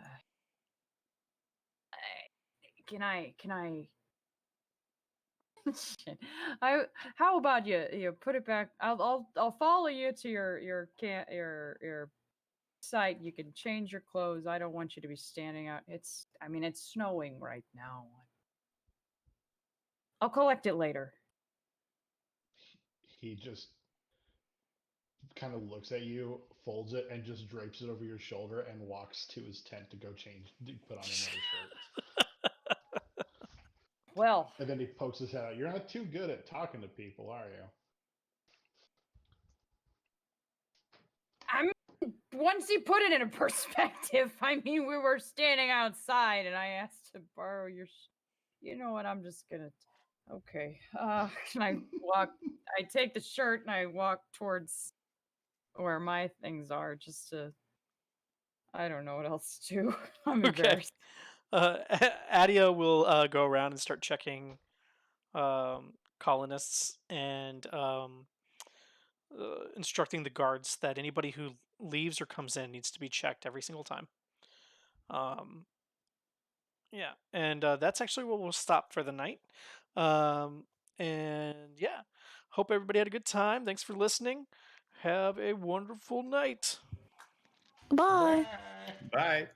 can I? Shit. How about you put it back? I'll follow you to your site. You can change your clothes. I don't want you to be standing out. I mean it's snowing right now. I'll collect it later. He just kind of looks at you, folds it, and just drapes it over your shoulder and walks to his tent to go change, to put on another shirt. Well, And then he pokes his head out. You're not too good at talking to people, are you? once you put it in a perspective, I mean, we were standing outside and I asked to borrow your. You know what? I'm just gonna. Okay. Can I walk? I take the shirt and I walk towards where my things are just to. I don't know what else to do. I'm Okay. embarrassed. Adia will go around and start checking colonists and instructing the guards that anybody who leaves or comes in needs to be checked every single time. Yeah, and that's actually where we'll stop for the night. And yeah, hope everybody had a good time. Thanks for listening. Have a wonderful night. Bye. Bye.